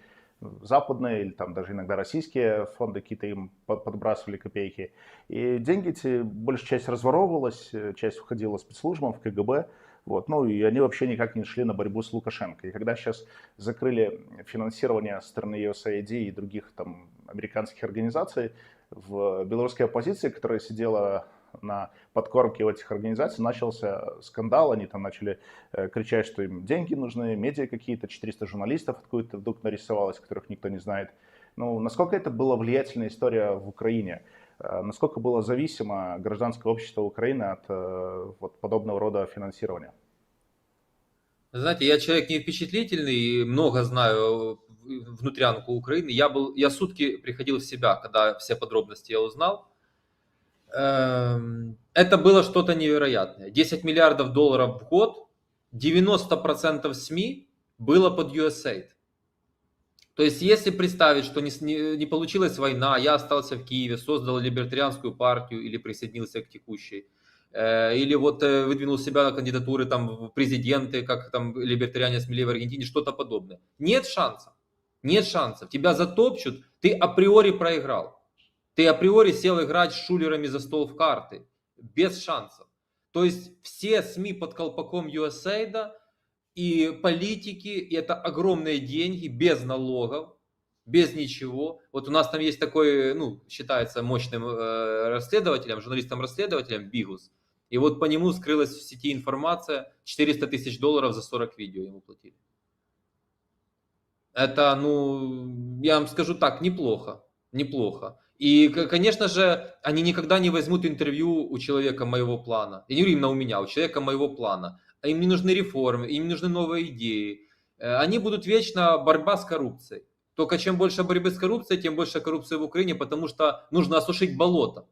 западные или там даже иногда российские фонды какие-то им подбрасывали копейки. И деньги эти, большая часть разворовывалась, часть уходила спецслужбам, в КГБ. Вот. Ну и они вообще никак не шли на борьбу с Лукашенко. И когда сейчас закрыли финансирование со стороны USAID и других там американских организаций, в белорусской оппозиции, которая сидела на подкормке у этих организаций, начался скандал, они там начали кричать, что им деньги нужны, медиа какие-то, 400 журналистов откуда-то вдруг нарисовалось, которых никто не знает. Ну, насколько это была влиятельная история в Украине? Насколько было зависимо гражданское общество Украины от вот подобного рода финансирования? Знаете, я человек не впечатлительный и много знаю внутрянку Украины. Я сутки приходил в себя, когда все подробности я узнал. Это было что-то невероятное. 10 миллиардов долларов в год, 90% СМИ было под USAID. То есть, если представить, что не получилась война, я остался в Киеве, создал либертарианскую партию или присоединился к текущей, или вот выдвинул себя на кандидатуры там, в президенты, как там либертариане смели в Аргентине, что-то подобное. Нет шансов. Нет шансов. Тебя затопчут, ты априори проиграл. Ты априори сел играть с шулерами за стол в карты. Без шансов. То есть все СМИ под колпаком USAID и политики, и это огромные деньги, без налогов, без ничего. Вот у нас там есть такой, считается мощным расследователем, журналистом-расследователем Бигус. И вот по нему скрылась в сети информация, 400 тысяч долларов за 40 видео ему платили. Это, я вам скажу так, неплохо. Неплохо. И, конечно же, они никогда не возьмут интервью у человека моего плана. Я не говорю именно у меня, у человека моего плана. А им не нужны реформы, им не нужны новые идеи. Они будут вечно борьба с коррупцией. Только чем больше борьбы с коррупцией, тем больше коррупции в Украине, потому что нужно осушить болото.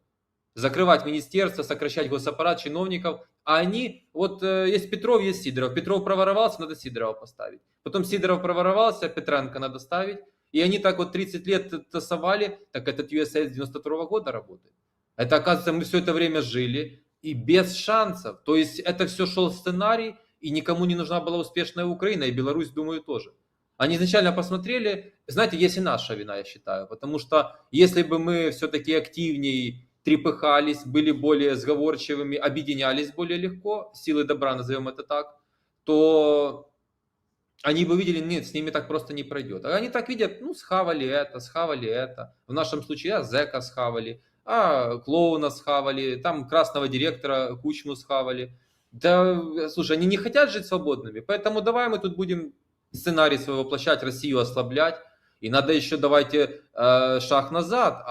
Закрывать министерство, сокращать госаппарат, чиновников. А они, вот есть Петров, есть Сидоров. Петров проворовался, надо Сидорова поставить. Потом Сидоров проворовался, Петренко надо ставить. И они так вот 30 лет тасовали, так этот USAID с 92 года работает. Это, оказывается, мы все это время жили и без шансов. То есть это все шел сценарий, и никому не нужна была успешная Украина, и Беларусь, думаю, тоже. Они изначально посмотрели, знаете, есть и наша вина, я считаю, потому что если бы мы все-таки активнее трепыхались, были более сговорчивыми, объединялись более легко, силы добра, назовем это так, то они бы видели, нет, с ними так просто не пройдет. А они так видят, ну, схавали это, схавали это. В нашем случае, а зэка схавали, а клоуна схавали, там красного директора Кучму схавали. Да, слушай, они не хотят жить свободными, поэтому давай мы тут будем сценарий свой воплощать, Россию ослаблять. И надо еще давайте шаг назад.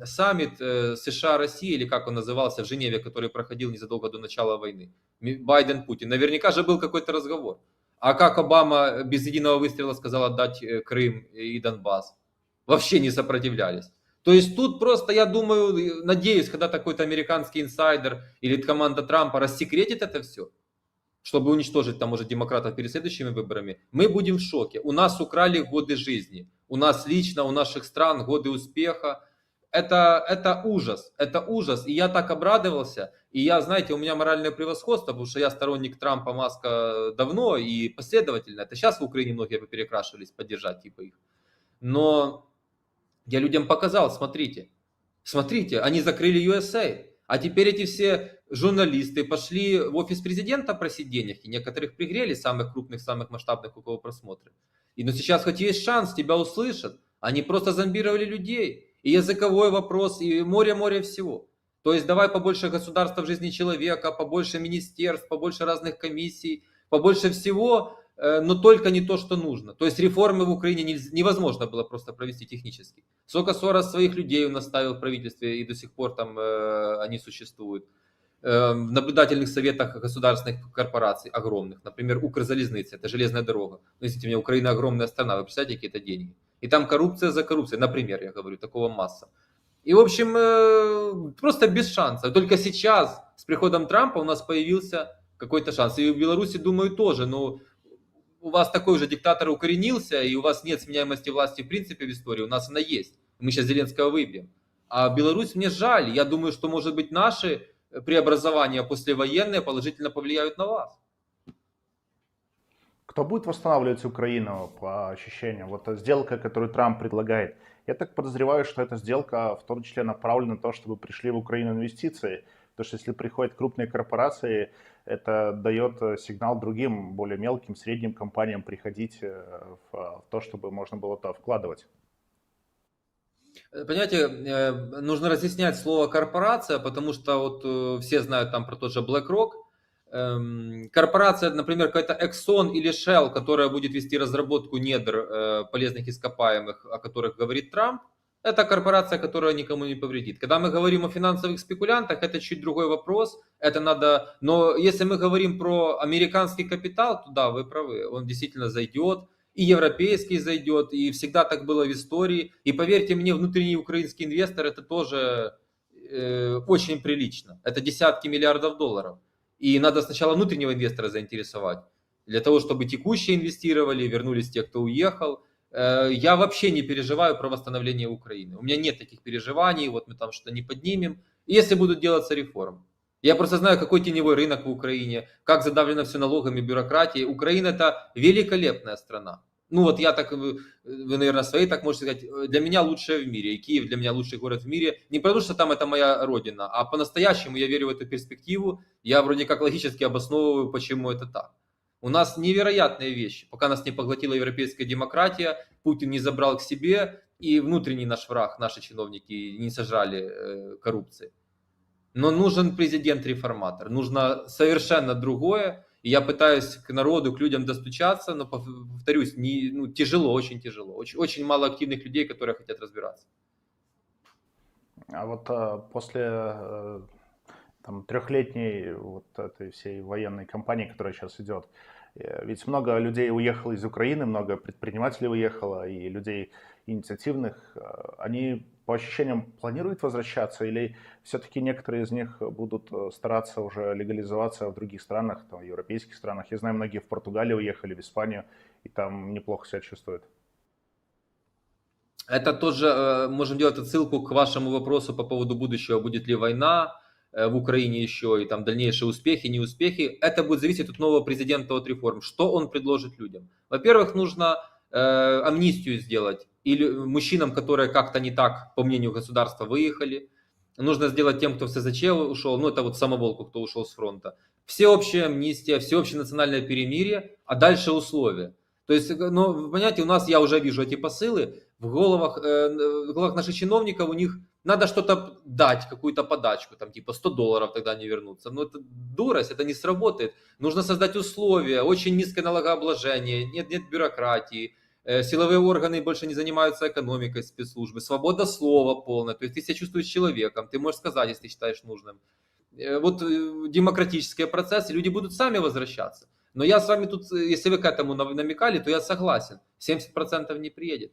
Саммит США-России, или как он назывался, в Женеве, который проходил незадолго до начала войны, Байден-Путин, наверняка же был какой-то разговор. А как Обама без единого выстрела сказал отдать Крым и Донбасс? Вообще не сопротивлялись. То есть тут просто, я думаю, надеюсь, когда какой-то американский инсайдер или команда Трампа рассекретит это все, чтобы уничтожить там, может, демократов перед следующими выборами, мы будем в шоке. У нас украли годы жизни. У нас лично, у наших стран годы успеха. Это ужас, это ужас. И я так обрадовался. И я, знаете, у меня моральное превосходство, потому что я сторонник Трампа, Маска давно и последовательно. Это сейчас в Украине многие перекрашивались поддержать типа их. Но я людям показал, смотрите, смотрите, они закрыли USA. А теперь эти все журналисты пошли в офис президента просить денег, и некоторых пригрели, самых крупных, самых масштабных, у кого просмотры. И но сейчас хоть есть шанс, тебя услышат. Они просто зомбировали людей. И языковой вопрос, и море всего. То есть давай побольше государства в жизни человека, побольше министерств, побольше разных комиссий, побольше всего, но только не то, что нужно. То есть реформы в Украине невозможно было просто провести технически. Сколько Сорос своих людей он оставил в правительстве, и до сих пор там они существуют. В наблюдательных советах государственных корпораций огромных, например, Укрзалезница, это железная дорога. Ну, извините меня, Украина огромная страна, вы представляете, какие это деньги? И там коррупция за коррупцией, например, я говорю, такого масса. И, в общем, просто без шанса. Только сейчас, с приходом Трампа, у нас появился какой-то шанс. И в Беларуси, думаю, тоже. Но у вас такой уже диктатор укоренился, и у вас нет сменяемости власти в принципе в истории. У нас она есть. Мы сейчас Зеленского выбьем. А Беларусь мне жаль. Я думаю, что, может быть, наши преобразования послевоенные положительно повлияют на вас. Кто будет восстанавливать Украину по ощущениям? Вот сделка, которую Трамп предлагает, я так подозреваю, что эта сделка в том числе направлена на то, чтобы пришли в Украину инвестиции. Потому что если приходят крупные корпорации, это дает сигнал другим, более мелким, средним компаниям приходить в то, чтобы можно было туда вкладывать. Понимаете, нужно разъяснять слово корпорация, потому что вот все знают там про тот же BlackRock. Корпорация, например, какая-то Exxon или Shell, которая будет вести разработку недр полезных ископаемых, о которых говорит Трамп, это корпорация, которая никому не повредит. Когда мы говорим о финансовых спекулянтах, это чуть другой вопрос. Это надо, но если мы говорим про американский капитал, то да, вы правы, он действительно зайдет. И европейский зайдет, и всегда так было в истории. И поверьте мне, внутренний украинский инвестор это тоже очень прилично. Это десятки миллиардов долларов. И надо сначала внутреннего инвестора заинтересовать, для того, чтобы текущие инвестировали, вернулись те, кто уехал. Я вообще не переживаю про восстановление Украины. У меня нет таких переживаний, вот мы там что-то не поднимем, если будут делаться реформы. Я просто знаю, какой теневой рынок в Украине, как задавлено все налогами, бюрократией. Украина это великолепная страна. Ну вот я так, вы, наверное, свои так можете сказать, для меня лучшая в мире. И Киев для меня лучший город в мире. Не потому, что там это моя родина, а по-настоящему я верю в эту перспективу. Я вроде как логически обосновываю, почему это так. У нас невероятные вещи. Пока нас не поглотила европейская демократия, Путин не забрал к себе, и внутренний наш враг, наши чиновники не сожрали коррупции. Но нужен президент-реформатор, нужно совершенно другое. И я пытаюсь к народу, к людям достучаться, но, повторюсь, тяжело, очень тяжело. Очень, очень мало активных людей, которые хотят разбираться. А вот после там, трехлетней вот этой всей военной кампании, которая сейчас идет, ведь много людей уехало из Украины, много предпринимателей уехало, и людей инициативных. Они по ощущениям планируют возвращаться, или все-таки некоторые из них будут стараться уже легализоваться в других странах, там, в европейских странах? Я знаю, многие в Португалию уехали, в Испанию, и там неплохо себя чувствуют. Это тоже можем делать отсылку к вашему вопросу по поводу будущего, будет ли война в Украине еще и там дальнейшие успехи, неуспехи. Это будет зависеть от нового президента, от реформ. Что он предложит людям? Во-первых, нужно амнистию сделать или мужчинам, которые как-то не так, по мнению государства, выехали. Нужно сделать тем, кто в СЗЧ ушел, ну это вот самоволку, кто ушел с фронта. Всеобщая амнистия, всеобщее национальное перемирие, а дальше условия. То есть, ну, вы понимаете, у нас, я уже вижу эти посылы, в головах наших чиновников, у них надо что-то дать, какую-то подачку, там типа $100 тогда они вернутся. Но это дурость, это не сработает. Нужно создать условия, очень низкое налогообложение, нет бюрократии, силовые органы больше не занимаются экономикой, спецслужбы, свобода слова полная, то есть ты себя чувствуешь человеком, ты можешь сказать, если считаешь нужным. Вот демократические процессы, люди будут сами возвращаться. Но я с вами тут, если вы к этому намекали, то я согласен. 70% не приедет.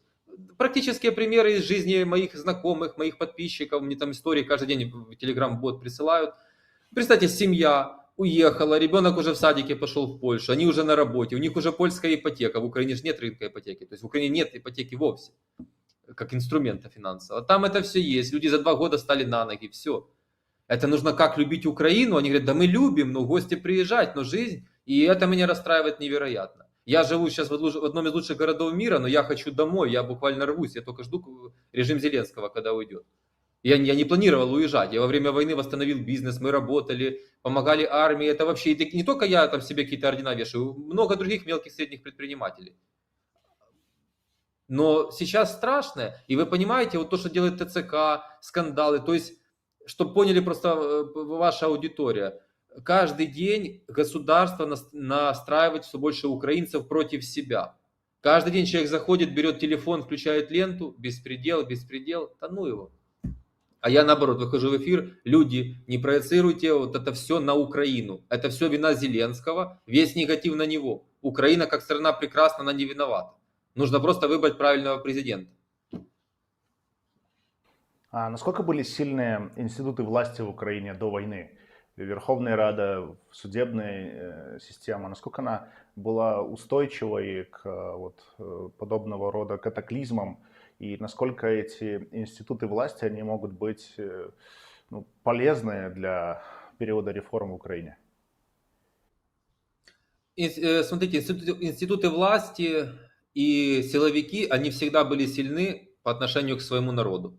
Практические примеры из жизни моих знакомых, моих подписчиков, мне там истории каждый день в Telegram-бот присылают. Представьте, семья уехала, ребенок уже в садике пошел в Польшу, они уже на работе, у них уже польская ипотека, в Украине же нет рынка ипотеки, то есть в Украине нет ипотеки вовсе, как инструмента финансового. Там это все есть, люди за 2 года стали на ноги, все. Это нужно как любить Украину, они говорят, да мы любим, но гости приезжать, но жизнь, и это меня расстраивает невероятно. Я живу сейчас в одном из лучших городов мира, но я хочу домой, я буквально рвусь, я только жду режим Зеленского, когда уйдет. Я не планировал уезжать, я во время войны восстановил бизнес, мы работали, помогали армии, это вообще, и не только я там себе какие-то ордена вешаю, много других мелких средних предпринимателей. Но сейчас страшно, и вы понимаете, вот то, что делает ТЦК, скандалы, то есть, чтобы поняли просто ваша аудитория, каждый день государство настраивает все больше украинцев против себя. Каждый день человек заходит, берет телефон, включает ленту, беспредел, беспредел, да ну его. А я наоборот выхожу в эфир, люди, не проецируйте вот это все на Украину. Это все вина Зеленского, весь негатив на него. Украина как страна прекрасна, она не виновата. Нужно просто выбрать правильного президента. А насколько были сильные институты власти в Украине до войны? Верховная Рада, судебная система, насколько она была устойчивой к вот, подобного рода катаклизмам, и насколько эти институты власти, они могут быть ну, полезны для периода реформ в Украине? Смотрите, институты власти и силовики, они всегда были сильны по отношению к своему народу.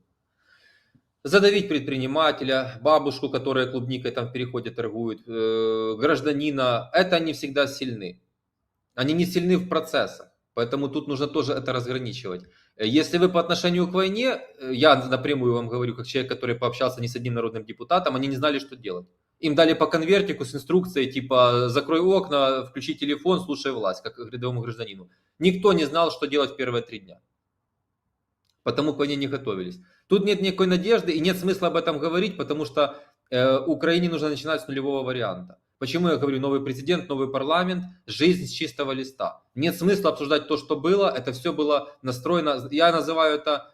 Задавить предпринимателя, бабушку, которая клубникой там в переходе торгует, гражданина, это они всегда сильны. Они не сильны в процессах, поэтому тут нужно тоже это разграничивать. Если вы по отношению к войне, я напрямую вам говорю, как человек, который пообщался не с одним народным депутатом, они не знали, что делать. Им дали по конвертику с инструкцией, типа, закрой окна, включи телефон, слушай власть, как рядовому гражданину. Никто не знал, что делать в первые 3 дня. Потому к войне не готовились. Тут нет никакой надежды и нет смысла об этом говорить, потому что Украине нужно начинать с нулевого варианта. Почему я говорю новый президент, новый парламент, жизнь с чистого листа. Нет смысла обсуждать то, что было, это все было настроено, я называю это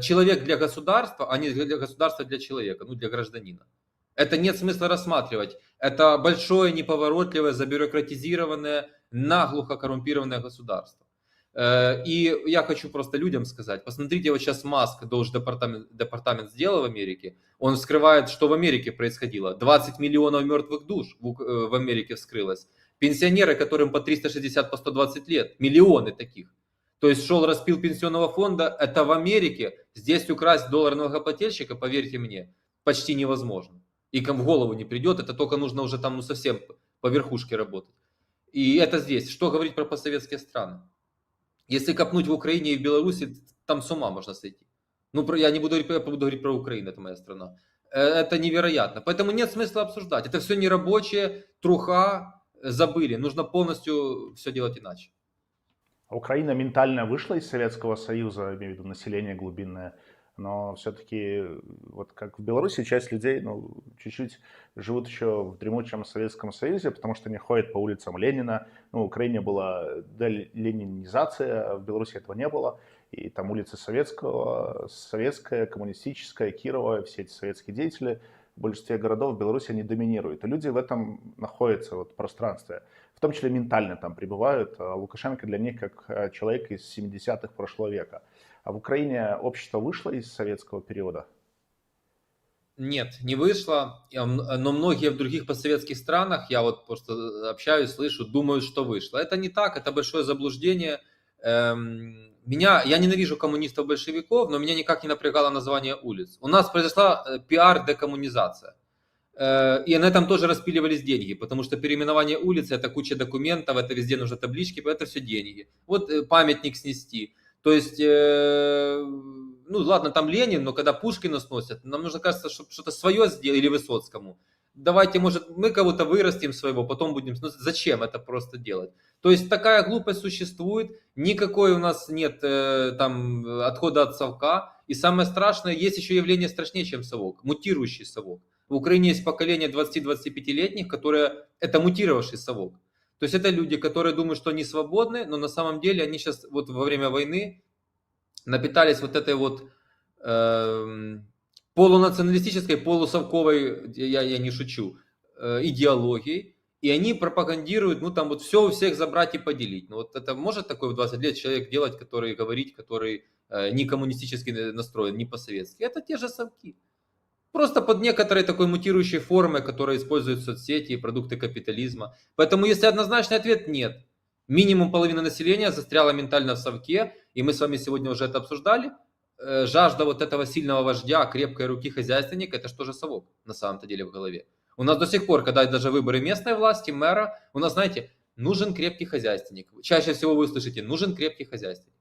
человек для государства, а не для государства для человека, ну для гражданина. Это нет смысла рассматривать. Это большое, неповоротливое, забюрократизированное, наглухо коррумпированное государство. И я хочу просто людям сказать, посмотрите, вот сейчас Маск, департамент сделал в Америке, он вскрывает, что в Америке происходило. 20 миллионов мертвых душ в Америке вскрылось. Пенсионеры, которым по 360, по 120 лет, миллионы таких. То есть шел распил пенсионного фонда, это в Америке. Здесь украсть доллар налогоплательщика, поверьте мне, почти невозможно. И кому в голову не придет, это только нужно уже там ну, совсем по верхушке работать. И это здесь. Что говорить про постсоветские страны? Если копнуть в Украине и в Беларуси, там с ума можно сойти. Ну, я не буду, я буду говорить про Украину, это моя страна. Это невероятно. Поэтому нет смысла обсуждать. Это все нерабочее, труха, забыли. Нужно полностью все делать иначе. А Украина ментально вышла из Советского Союза, имею в виду население глубинное, но все-таки вот как в Беларуси часть людей, ну, чуть-чуть живут еще в дремучем Советском Союзе, потому что они ходят по улицам Ленина. Ну, в Украине была деленинизация, а в Беларуси этого не было. И там улицы Советского, Советская, Коммунистическая, Кирова, все эти советские деятели в большинстве городов в Беларуси они доминируют. И люди в этом находятся вот, в пространстве. В том числе ментально там пребывают. А Лукашенко для них как человек из 70-х прошлого века. А в Украине общество вышло из советского периода? Нет, не вышло, но многие в других постсоветских странах, я вот просто общаюсь, слышу, думают, что вышло. Это не так, это большое заблуждение. Я ненавижу коммунистов-большевиков, но меня никак не напрягало название улиц. У нас произошла пиар-декоммунизация. И на этом тоже распиливались деньги, потому что переименование улицы — это куча документов, это везде нужны таблички, это все деньги. Вот памятник снести. То есть, ну ладно, там Ленин, но когда Пушкина сносят, нам нужно, кажется, чтобы что-то свое сделать, или Высоцкому. Давайте, может, мы кого-то вырастим своего, потом будем сносить. Зачем это просто делать? То есть такая глупость существует, никакой у нас нет там отхода от совка. И самое страшное, есть еще явление страшнее, чем совок, мутирующий совок. В Украине есть поколение 20-25-летних, которые это мутировавший совок. То есть это люди, которые думают, что они свободны, но на самом деле они сейчас вот во время войны напитались вот этой вот полунационалистической, полусовковой, я не шучу, идеологией, и они пропагандируют, ну там вот все у всех забрать и поделить. Ну вот это может такой в 20 лет человек делать, который говорить, который не коммунистически настроен, не по-советски. Это те же совки. Просто под некоторой такой мутирующей формой, которая использует соцсети и продукты капитализма. Поэтому если однозначный ответ — нет. Минимум половина населения застряла ментально в совке, и мы с вами сегодня уже это обсуждали. Жажда вот этого сильного вождя, крепкой руки хозяйственника — это что же совок на самом-то деле в голове. У нас до сих пор, когда даже выборы местной власти, мэра, у нас, знаете, нужен крепкий хозяйственник. Чаще всего вы услышите: нужен крепкий хозяйственник.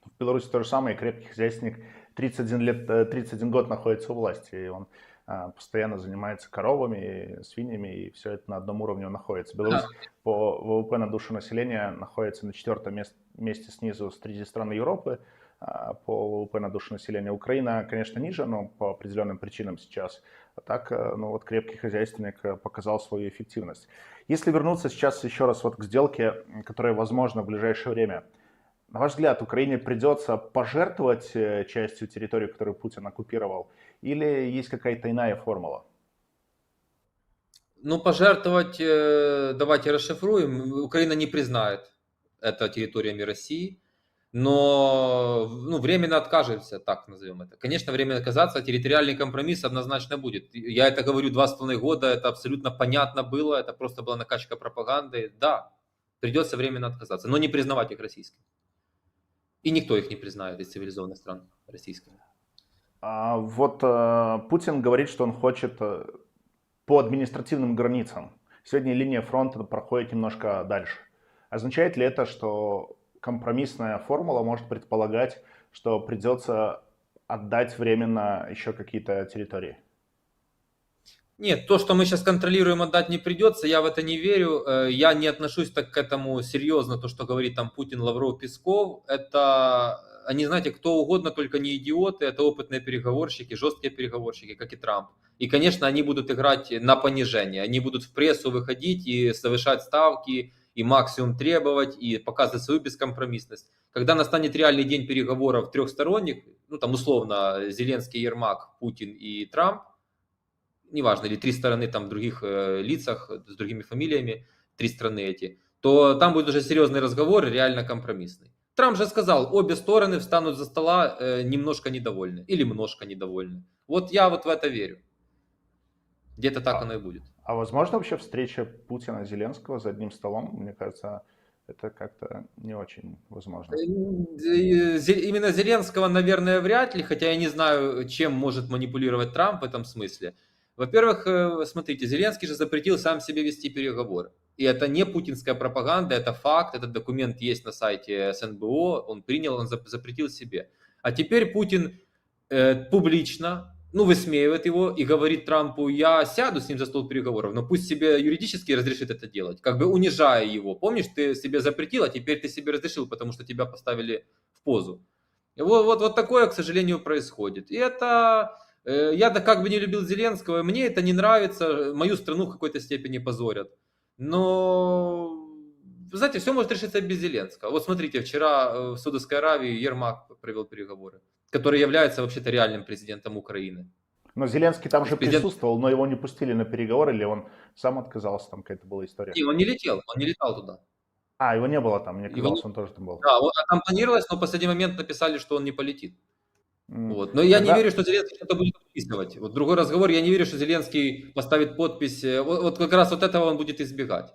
В Беларуси то же самое, крепкий хозяйственник 31 год находится у власти, и он постоянно занимается коровами, свиньями, и все это на одном уровне находится. Беларусь по ВВП на душу населения находится на 4-м месте снизу среди стран Европы по ВВП на душу населения. Украина, конечно, ниже, но по определенным причинам сейчас. А так, ну вот крепкий хозяйственник показал свою эффективность. Если вернуться сейчас еще раз вот к сделке, которая возможна в ближайшее время, на ваш взгляд, Украине придется пожертвовать частью территории, которую Путин оккупировал, или есть какая-то иная формула? Ну, пожертвовать, давайте расшифруем. Украина не признает это территориями России, но ну, временно откажется, так назовем это. Конечно, временно отказаться, территориальный компромисс однозначно будет. Я это говорю 2,5 года, это абсолютно понятно было, это просто была накачка пропаганды. Да, придется временно отказаться, но не признавать их российскими. И никто их не признает из цивилизованных стран российскими. Вот Путин говорит, что он хочет по административным границам. Сегодня линия фронта проходит немножко дальше. Означает ли это, что компромиссная формула может предполагать, что придется отдать временно еще какие-то территории? Нет, то, что мы сейчас контролируем, отдать не придется, я в это не верю. Я не отношусь так к этому серьезно, то, что говорит там Путин, Лавров, Песков. Это, они, знаете, кто угодно, только не идиоты, это опытные переговорщики, жесткие переговорщики, как и Трамп. И, конечно, они будут играть на понижение, они будут в прессу выходить и завышать ставки, и максимум требовать, и показывать свою бескомпромиссность. Когда настанет реальный день переговоров трехсторонних, ну там условно Зеленский, Ермак, Путин и Трамп, неважно, или 3 стороны там в других лицах, с другими фамилиями, 3 страны эти, то там будет уже серьезный разговор, реально компромиссный. Трамп же сказал, обе стороны встанут за стола немножко недовольны или немножко недовольны. Вот я вот в это верю. Где-то так оно и будет. А возможно вообще встреча Путина и Зеленского за одним столом? Мне кажется, это как-то не очень возможно. Именно Зеленского, наверное, вряд ли, хотя я не знаю, чем может манипулировать Трамп в этом смысле. Во-первых, смотрите, Зеленский же запретил сам себе вести переговоры. И это не путинская пропаганда, это факт, этот документ есть на сайте СНБО, он принял, он запретил себе. А теперь Путин публично, ну, высмеивает его и говорит Трампу: я сяду с ним за стол переговоров, но пусть себе юридически разрешит это делать, как бы унижая его. Помнишь, ты себе запретил, а теперь ты себе разрешил, потому что тебя поставили в позу. И вот такое, к сожалению, происходит. И это, я как бы не любил Зеленского, мне это не нравится, мою страну в какой-то степени позорят. Но, вы знаете, все может решиться без Зеленского. Вот смотрите, вчера в Саудовской Аравии Ермак провел переговоры, который является вообще-то реальным президентом Украины. Но Зеленский там То же есть президент... присутствовал, но его не пустили на переговоры, или он сам отказался, там какая-то была история. Не, он не летел, он не летал туда. А, его не было там, мне Его не... казалось, он тоже там был. Да, там планировалось, но в последний момент написали, что он не полетит. М, Вот. Но я не верю, Тогда, что Зеленский что-то будет подписывать. Вот другой разговор, я не верю, что Зеленский поставит подпись. Вот как раз вот этого он будет избегать.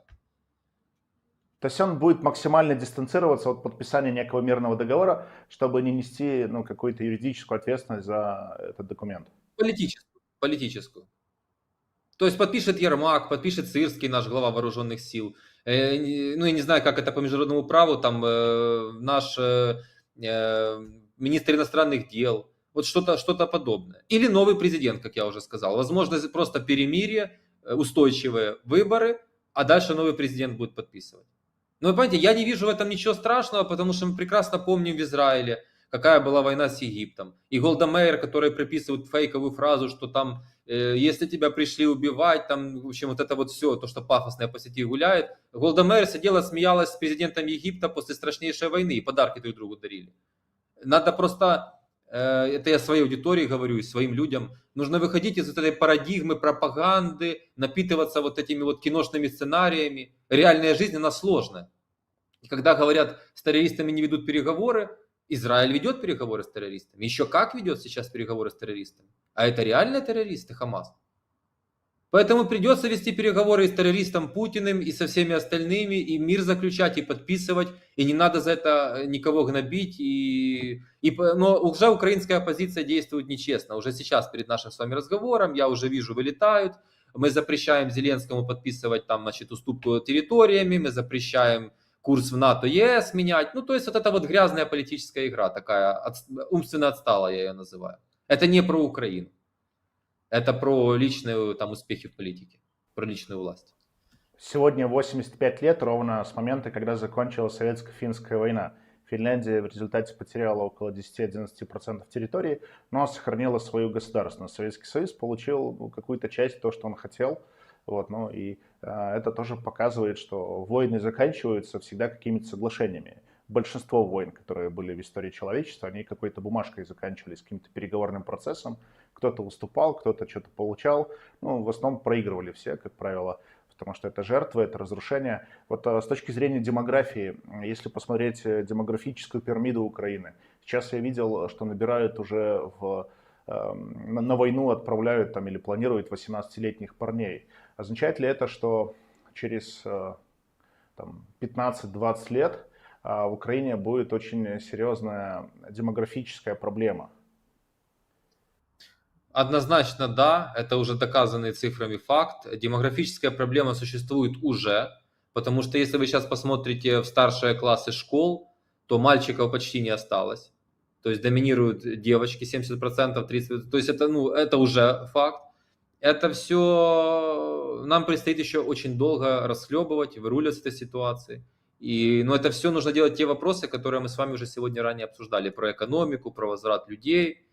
то есть он будет максимально дистанцироваться от подписания некого мирного договора, чтобы не нести ну, какую-то юридическую ответственность за этот документ. Политическую. Политическую. То есть подпишет Ермак, подпишет Сырский, наш глава вооруженных сил. Ну, я не знаю, как это по международному праву, там наш министр иностранных дел. Вот что-то подобное. Или новый президент, как я уже сказал. Возможно, просто перемирие, устойчивые выборы, а дальше новый президент будет подписывать. Но вы понимаете, я не вижу в этом ничего страшного, потому что мы прекрасно помним в Израиле, какая была война с Египтом. И Голда Меир, которая приписывает фейковую фразу, что там, если тебя пришли убивать, там, в общем, вот это вот все, то, что пафосное по сети гуляет. Голда Меир сидела, смеялась с президентом Египта после страшнейшей войны и подарки друг другу дарили. Надо просто, это я своей аудитории говорю и своим людям, нужно выходить из вот этой парадигмы пропаганды, напитываться вот этими вот киношными сценариями. Реальная жизнь, она сложная. И когда говорят, с террористами не ведут переговоры, Израиль ведет переговоры с террористами. Еще как ведет сейчас переговоры с террористами. А это реальные террористы, Хамас. Поэтому придется вести переговоры и с террористом Путиным, и со всеми остальными, и мир заключать, и подписывать, и не надо за это никого гнобить. Но уже украинская оппозиция действует нечестно. Уже сейчас, перед нашим с вами разговором, я уже вижу, вылетают. Мы запрещаем Зеленскому подписывать там, значит, уступку территориями, мы запрещаем курс в НАТО, ЕС менять. Ну, то есть вот это вот грязная политическая игра, такая умственно отсталая, я ее называю. Это не про Украину. Это про личные там успехи в политике, про личную власть. Сегодня 85 лет ровно с момента, когда закончилась Советско-финская война. Финляндия в результате потеряла около 10-11% территории, но сохранила свою государственность. Советский Союз получил какую-то часть, то, что он хотел. Вот, ну, и это тоже показывает, что войны заканчиваются всегда какими-то соглашениями. Большинство войн, которые были в истории человечества, они какой-то бумажкой заканчивались, каким-то переговорным процессом. Кто-то уступал, кто-то что-то получал. Ну, в основном проигрывали все, как правило, потому что это жертвы, это разрушение. Вот с точки зрения демографии, если посмотреть демографическую пирамиду Украины, сейчас я видел, что набирают уже на войну отправляют там или планируют 18-летних парней. Означает ли это, что через 15-20 лет в Украине будет очень серьезная демографическая проблема? Однозначно да, это уже доказанный цифрами факт. Демографическая проблема существует уже, потому что если вы сейчас посмотрите в старшие классы школ, то мальчиков почти не осталось. То есть доминируют девочки 70%, 30%. То есть это, ну, это уже факт. Это все нам предстоит еще очень долго расхлебывать, выруливать с этой ситуации. Но это все нужно делать те вопросы, которые мы с вами уже сегодня ранее обсуждали. Про экономику, про возврат людей,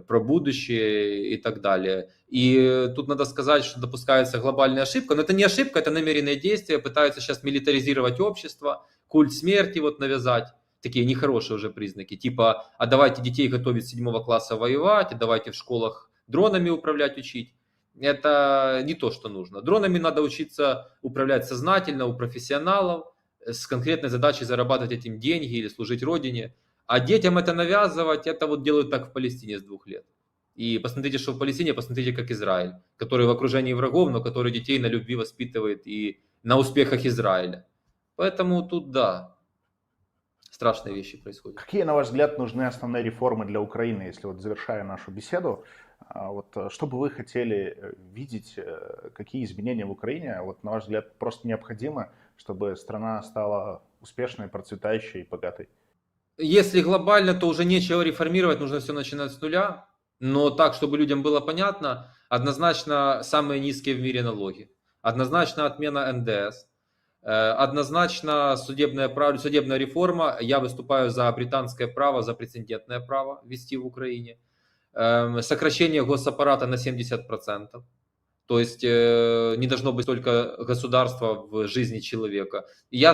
про будущее и так далее. И тут надо сказать, что допускается глобальная ошибка. Но это не ошибка, это намеренные действия. Пытаются сейчас милитаризировать общество, культ смерти вот навязать. Такие нехорошие уже признаки. Типа, а давайте детей готовить с 7 класса воевать, а давайте в школах дронами управлять, учить. Это не то, что нужно. Дронами надо учиться управлять сознательно у профессионалов, с конкретной задачей зарабатывать этим деньги или служить родине. А детям это навязывать, это вот делают так в Палестине с 2 лет. И посмотрите, что в Палестине, посмотрите, как Израиль, который в окружении врагов, но который детей на любви воспитывает и на успехах Израиля. Поэтому тут, да, страшные вещи происходят. Какие, на ваш взгляд, нужны основные реформы для Украины, если вот завершая нашу беседу, вот что бы вы хотели видеть, какие изменения в Украине, вот на ваш взгляд, просто необходимы, чтобы страна стала успешной, процветающей и богатой? Если глобально, то уже нечего реформировать, нужно все начинать с нуля. Но так, чтобы людям было понятно, однозначно самые низкие в мире налоги. Однозначно отмена НДС. Однозначно судебная реформа. Я выступаю за британское право, за прецедентное право ввести в Украине. Сокращение госаппарата на 70%. То есть не должно быть только государства в жизни человека. Я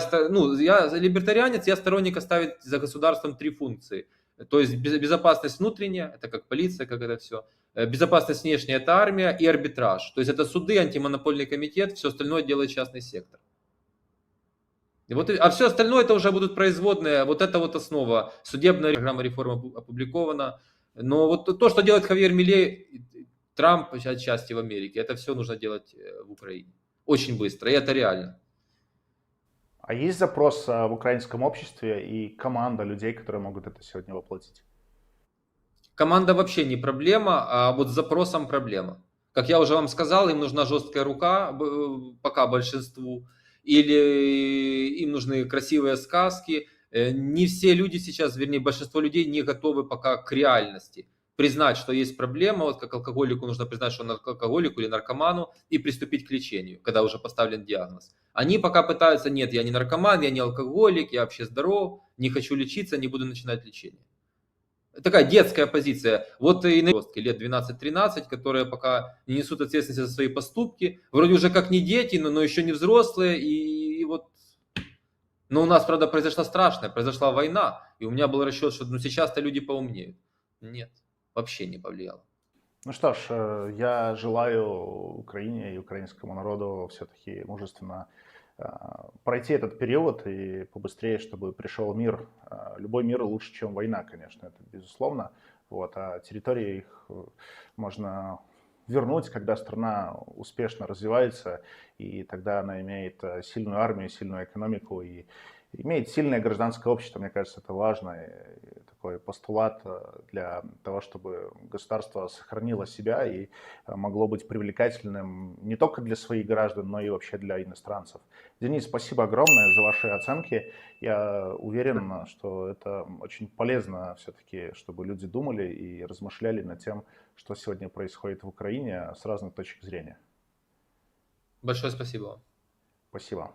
либертарианец, я сторонник оставить за государством 3 функции. То есть безопасность внутренняя, это как полиция, как это все. Безопасность внешняя, это армия и арбитраж. То есть это суды, антимонопольный комитет, все остальное делает частный сектор. А все остальное это уже будут производные. Вот это вот основа. Судебная программа реформы опубликована. Но вот то, что делает Хавьер Милей, Трамп отчасти в Америке, это все нужно делать в Украине. Очень быстро, и это реально. А есть запрос в украинском обществе и команда людей, которые могут это сегодня воплотить? Команда вообще не проблема, а вот с запросом проблема. Как я уже вам сказал, им нужна жесткая рука, пока большинству, или им нужны красивые сказки. Не все люди сейчас, вернее, большинство людей не готовы пока к реальности. Признать, что есть проблема, вот как алкоголику нужно признать, что он алкоголику или наркоману, и приступить к лечению, когда уже поставлен диагноз. Они пока пытаются, нет, я не наркоман, я не алкоголик, я вообще здоров, не хочу лечиться, не буду начинать лечение. Такая детская позиция. Вот и подростки лет 12-13, которые пока не несут ответственности за свои поступки, вроде уже как не дети, но еще не взрослые, и вот. Но у нас, правда, произошла страшная, произошла война, и у меня был расчет, что сейчас-то люди поумнеют. Нет, вообще не повлияло. Ну что ж, я желаю Украине и украинскому народу все-таки мужественно пройти этот период и побыстрее, чтобы пришел мир. Любой мир лучше, чем война, конечно, это безусловно. Вот, а территории их можно вернуть, когда страна успешно развивается, и тогда она имеет сильную армию, сильную экономику и имеет сильное гражданское общество. Мне кажется, это важный такой постулат для того, чтобы государство сохранило себя и могло быть привлекательным не только для своих граждан, но и вообще для иностранцев. Денис, спасибо огромное за ваши оценки. Я уверен, что это очень полезно все-таки, чтобы люди думали и размышляли над тем, что сегодня происходит в Украине с разных точек зрения. Большое спасибо вам. Спасибо.